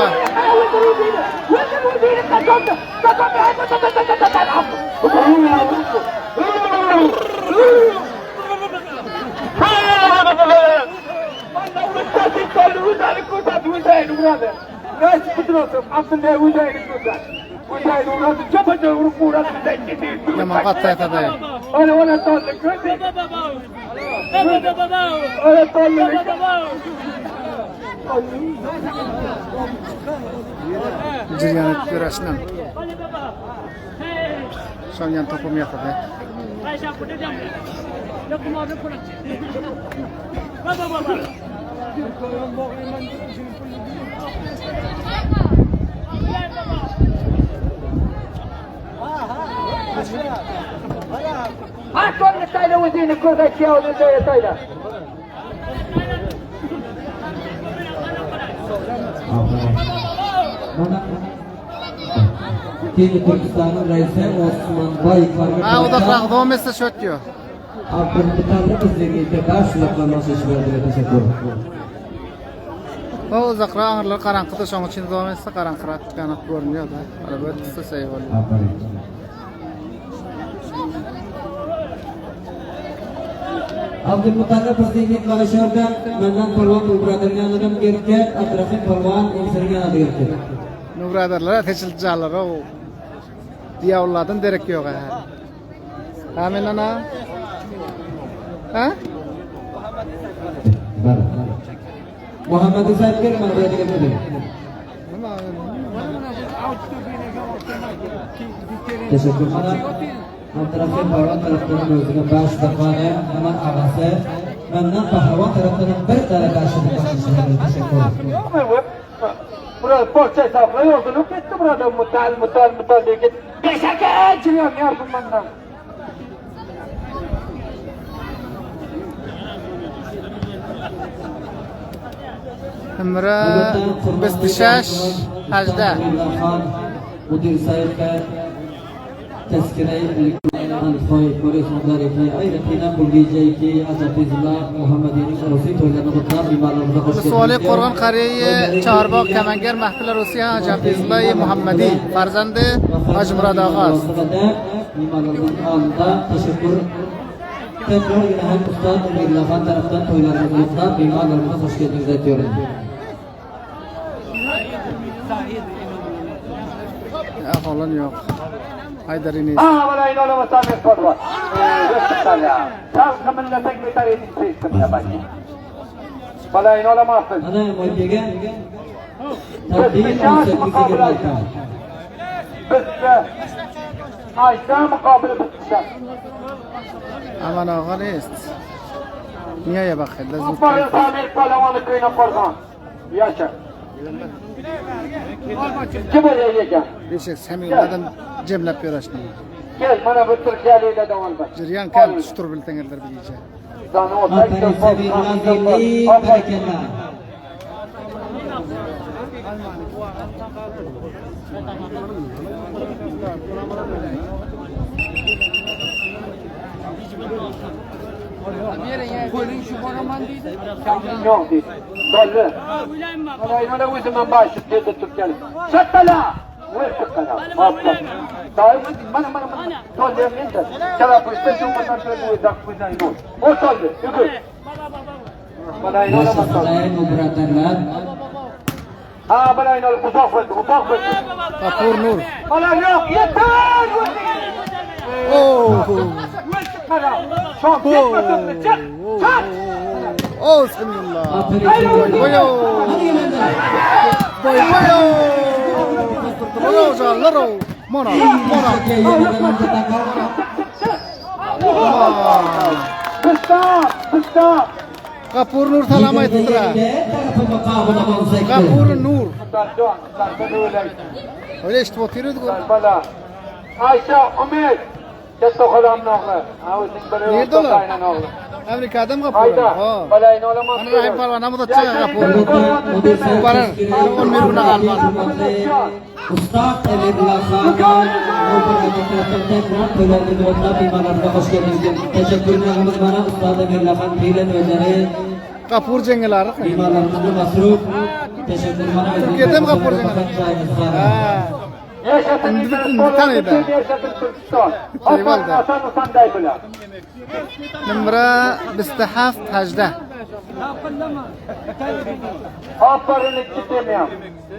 Yaman katta yatadı. Ona tolle gördün. Ona tolle. Jiryan görüşünden. Şonyan topum yatadı. Yeni kurda kıyavlı da yatayla. Kini Türkistan'ın reisi Osman Bay Ha, odaqroq davom etsa shot diyor. Abdülmutalib bizlarga qarshiliqlamoqchi ish berdiga tashakkur. O uzoqroq angrlar qarang'ida sho'ng uchun davom etsa qarang'iroq aniq ko'rinadi. Mana bu qissa sayyor. Abdülmutalib bizlarga qarashlardan mendan polvon o'bradirganligim kerak, atrofim polvon insirganligim kerak. Nuradarlar teçilcalar o diyavlardan derek yok ha. Amin ana. Ha? Muhammed Said Kerman berdi dedi. Teşekkür ederim. Atrofim polvon tarafdan o'ziga bash dafani amal ag'asi mendan pahlavon tarafdan bir daraja qarshi teşekkür. Burada poğaça hesapla yolculuk etti burada mutal diye git. Beşerke çiliyorum yardım benden. Hımra bestişaş hajda. Mudir sayfa tezkireyi anfoy koreysonlar ki ayretina bulgijayki azatizullah Muhammediyning urusi to'ylarni qutlab imanlarga xush kelibsiz. Suali Qo'rg'on qariyi Chorboq Kamangar Mahfil Rusiya Hajatizullah Muhammadiy farzandi Hajmurod og'az. İmanlarning oldida tashakkur. Tekrar yine hem Ustad Emirlahan taraftan to'ylarni qutlab imanlarga xush keldingiz aytıyorum. Ahvolan yo'q. Haydarini. Valla inanılmaz Samir Korvar. Gösterler ya. Sağ kamınla tek bir tane edin ya bak. Valla inanılmazsın. Ana moyga tabiiy konseptiga kelgan. Bizde Ayşe mukabele bitmişler. Aman og'an est. Niye ya bakın? Aferin Samir Palavanı köyüne Korvan. Yaşa. Kim öyle yiyeceğim? Beşik Samiyullardan cemlep yaraştı. Gel bana bu Türkiye'yle de devam et. Jiryan kan tutur biltengerler bilece. Sana o Aferin Sabirullah Barakallah. Yok değil. Doğru. Bana inanın uzun başlık dedi Türkiye'li. Şattala! Şattala! Aferin. Daim bana. Doğru yemin de. Kala polisler cumhurdan söyledi uzak kuzdan yok. O söyledi. Yürü. Bana inanamazsın. Saya mubratarlar. Ha bana inanın uzak verdi. Kapur Nur. Bana yok yeter! Oh. Çok gitmesin. Çık! Oh Samiyullah. Aferin. Boyo. Boyo. Boyo jalaro. Mona. Kısta! Kapur Nur salam aytdıra. Kapur Nur. Öyle işte oturuyordu. Bala. Ayşe, Ömer. Kesto kalamın oğlu. Nerede oğlum? Amerika'da mı kapur? Hayda. Bala yine olamaz. Ana rahim parvana mı tutacak kapur? Baran. 11 buna kalmaz. Ustad Emirlahan tekrar to'ylarni qutlab imanlarga xush keldingiz. Tashakkurlarimiz mana Ustad Emirlahan bilan o'zlari Kapur cengileri. imanlarimizni masruf. Teşekkür mana. Türkiye'de mi kapur cengileri? Ha. Yaşasın tanıydı. Yaşasın Türkistan. Eyvallah. Hasan Usanday bula. Numara bistihaf hajda. Aferin iki demeyem.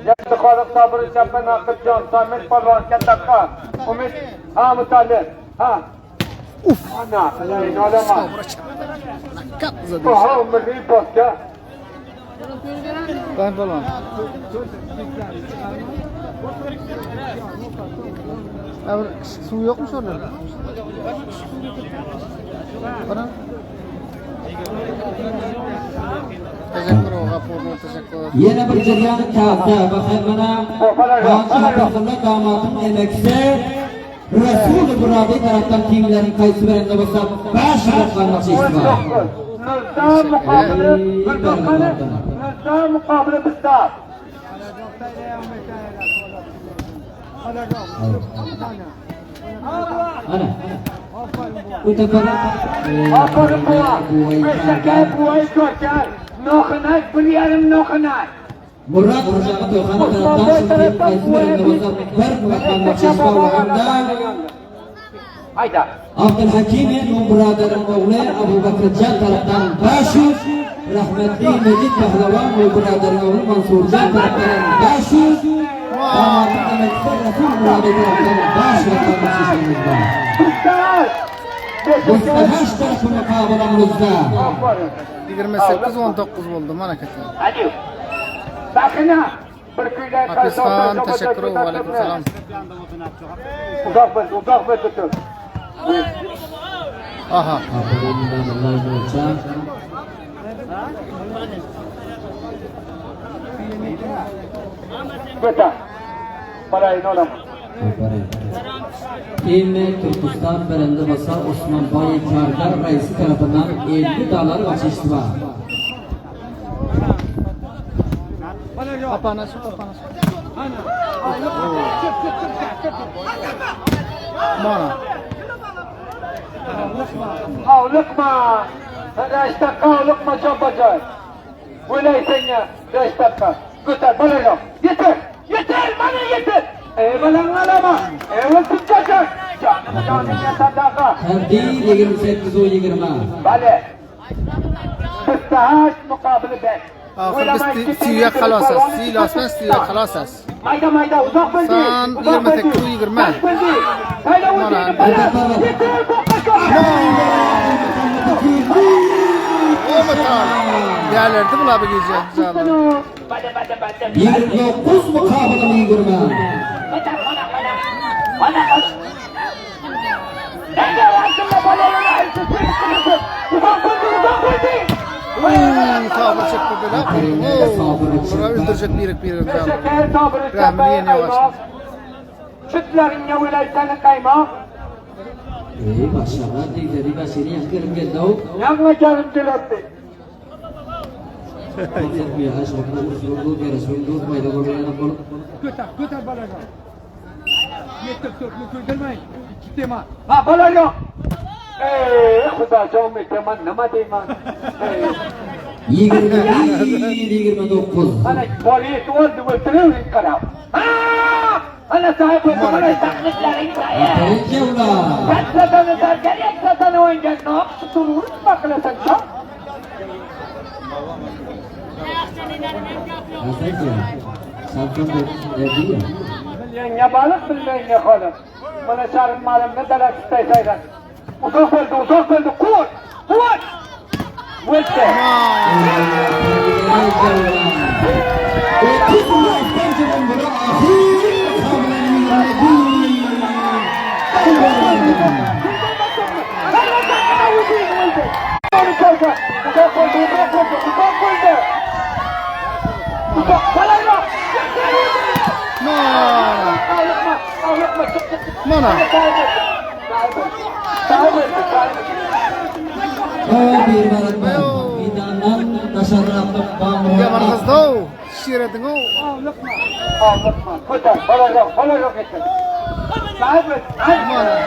Yaşı kalıp sabırı çapın akıp can. Samet Palvan Kentakka. Ümit Hamit Ali. Ha. Uf. Ana. Yine olamaz. Kat zaten. Bu ha umurluyu bak ya. Ben falan. Abi su yok mu sonra? Bana. Teşekkür ederim. Kapur teşekkür ederim. Yana bir jaryon katta bakın mana Hafizullah damatın emeksi Resul Burabi taraftan kimlerin kayısı verende olsa 5 rakam çeşitli var. Nurda mukabele Gülbakan'ı Nurda mukabele bizda. Ana. Utapara. Aferin buğa. Beşiktaş buğayı görken nohunay bir yarım nohunay. Murat Hoca'a Tokan'ı taraftan kayısı verende olsa 1 rakam çeşitli var. Hayda. Abdülhakim'in Buradar'ın oğlu Abu Bakr Can taraftan 500, rahmetli Mecid Pehlevan ve Buradar'ın oğlu Mansur Can taraftan 500, damatın emekli Resul Burabi taraftan 5 rakam çeşitimiz var. Beşiktaş tarafı mukabelemizde. 28-19 oldu hareketler. Hadi. Bakın ha. Bir köyden Pakistan teşekkür ederim. Aleykümselam. Uzak ver tutun. Aha. Beta. Parayı olam. Kime Türkistan berende basa Osman Bayi Kardar Reisi tarafından 50 dolar bahşiş var. Kapanış. Mana. Avlıkma. Reştakka avlıkma çapacak. Böyleysen reştakka. Götür bana yok. Yeter. Yeter bana yeter. Eyvallah alama. Eyvallah tutacak. Canım yatadağa. Terdi 28 o 20. Bale. Kıstahaş mukabili ben. Ahir biz siya kalasas. Silasmen siya kalasas. Mayda uzak bölge. Sen 28 20. Hayda uzak bölge. Yeter bu kaçak. O metal. Değerlerdi bu abi gece. 29 mukabele 20. Sabır çekti böyle. Bura öldürecek bir Rahmi yeni yavaş. Sütlerin ya vilayetini kayma. Maşallah dikleri başını yakırım geldi o. Yanma canım diletti. Konser bir yaş bakımı usulü bir usulü mayda golüne kol. Götür bana. Yeter tut, götürmeyin. Gitme. Ha bana yok. Xuda canım teman nama teman. 29. Ana polis oldu öldürüyor karav. Ana sahip oldu bana taklıkların saya. Birinci ulan. Satanı sarken yak satanı oyuncan ne yaptı durur bakla sen çok. Samsun dedi ya. Yenge balık bilmeyinge kalın. Bana çarın malım ne dalak isteyseyden. Uzak öldü kuvvet. Kuvvet. Vette. Mana. Bir barat idanan tasarruf bangun. Ya var kızdı. Şiredin o. Ağlatma. Kutar. Bana yok etsin. Sahip et. Mana.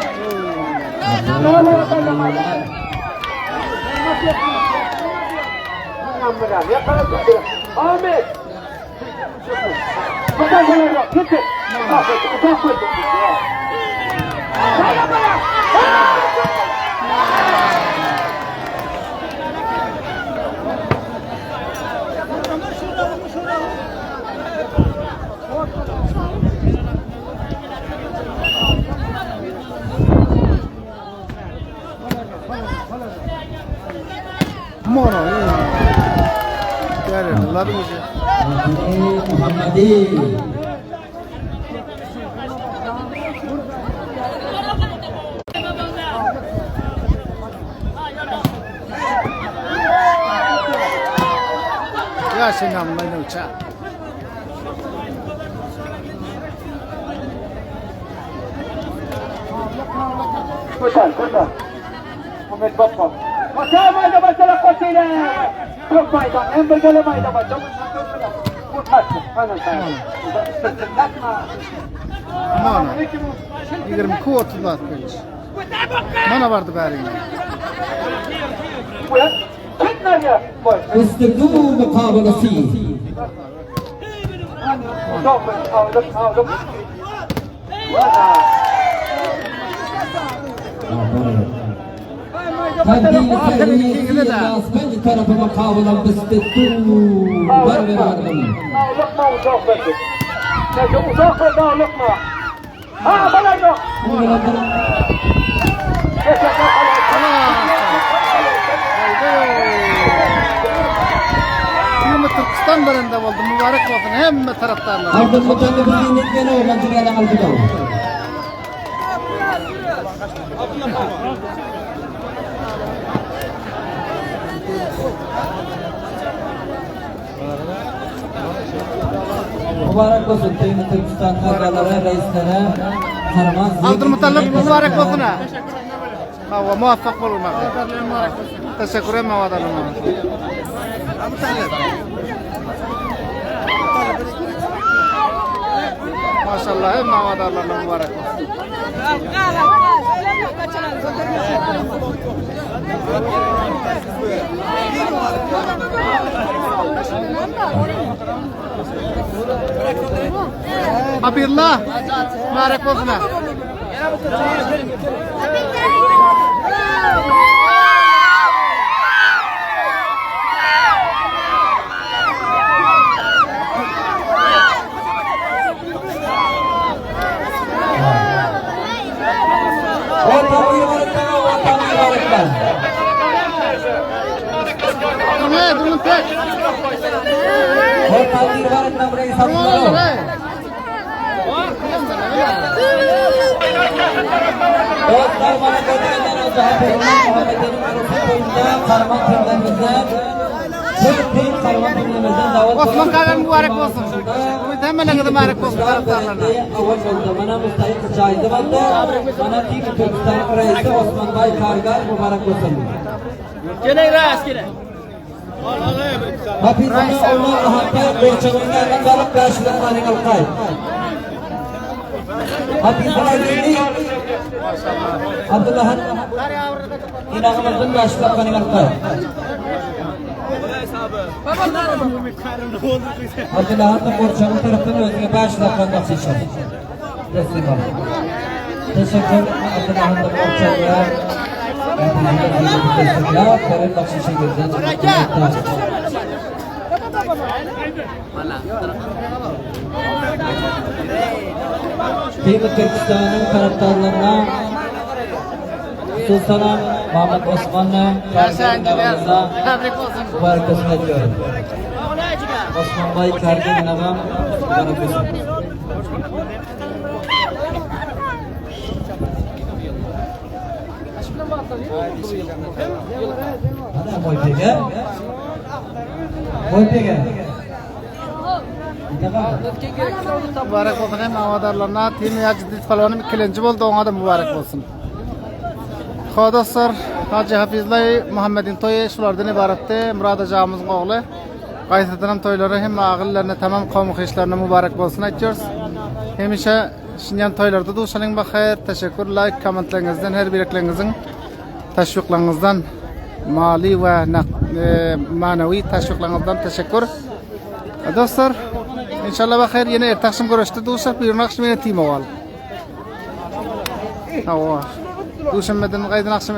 Ahmet. Kutar bana yok. Gitsin. Uzak koy. Mana. Değerli. Labi gece. Muhammadi. Ya sen namlayın uçağı. Koşar, koşar. Ahmet Bappa. Koşar mayda başla koşuyla. Çok maydan, hem bölgeli mayda başla. Kurtarsın, aynen sen. Sırtınlatma. Mana. 20 kuot var kılıç. Mana vardı bari. Uyan, çıkma ya. Boy. استقبلوا مقابلتي Çok aldım, aldım. Valla. تبديل سيري الناس من طرف مقابلة باستقبلوا بربر Lokma uzak verdi. Ne uzak verdi lokma. Ha bana yok. Yine Türkistan barında oldu. Mübarek olsun hem taraftarlar. عبد المطلب الدين الجنة ومن جلال على البدو Mübarek olsun Teymi Türkistan Kazaları, reislere, Harman Abdülmutallab mübarek olsun ha. Hava muvaffak olun bak. Teşekkür ederim mavadarım. Maşallah hem mavadarlarla mübarek olsun. Abdullah mübarek olsun ha. Ne durun tek. Osman Kagan mübarek olsun. Ümit hemen ne kadar mübarek olsun taraftarlarına. Bana müstahik şahidi vardı. Bana Tiki Türkistan reisi Osman Bay Kargar mübarek olsun. Gene ras gene. Hafizana Allah hakkı borçlarından kalıp karşılarına kalkay. Hafizana dini Abdullah'ın inanımızın karşılarına kalkay. Abdullah'ın da borçlarının tarafından özüne karşılarına kalkışır. Teslim ol. Teşekkür Abdullah'ın da borçlarına ya kare bakışa girdi. Teymi Türkistan'ın taraftarlarına Sultanım Mahmut Osmanlı kardeşlerine mübarek olsun ediyorum. Osman Bay kardeşlerine mübarek olsun. Ada boy pega. Boy pega. Mübarek olsun hem havadarlarına. Timi Hacı Falvan'ın ikinci oldu. Ona da mübarek olsun. Dostlar, Hacı Hafizlay Muhammed'in toyu şulardan ibaretti. Murad Hacamızın oğlu. Qaytadan toyları hem ağıllarına tamam kavmu işlerine mübarek olsun ediyoruz. Hemişe Şinyan toylarda da uşalın bakayır. Teşekkür, like, komentlerinizden, her biriklerinizin teşviklarınızdan, mali ve manevi teşviklarınızdan teşekkür. Dostlar, inşallah bakayır yine ertakşım görüştü. Dostlar, bir akşam yine tim oval. Hava. Duşanbeden gaydın akşam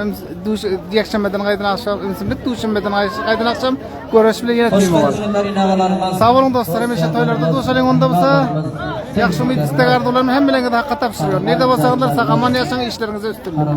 diyakşamdan gaydın akşam imsimlik duşanbeden gaydın akşam görüşüyle yine tim oval. Sağ olun dostlar, hemişe toylarda duşalın onda bulsa yakşım istegardılarını hem bilenge de hakka tapşırıyor. Nerede bolsaňlar sagaman ýaşaň işlerinize üstünlük.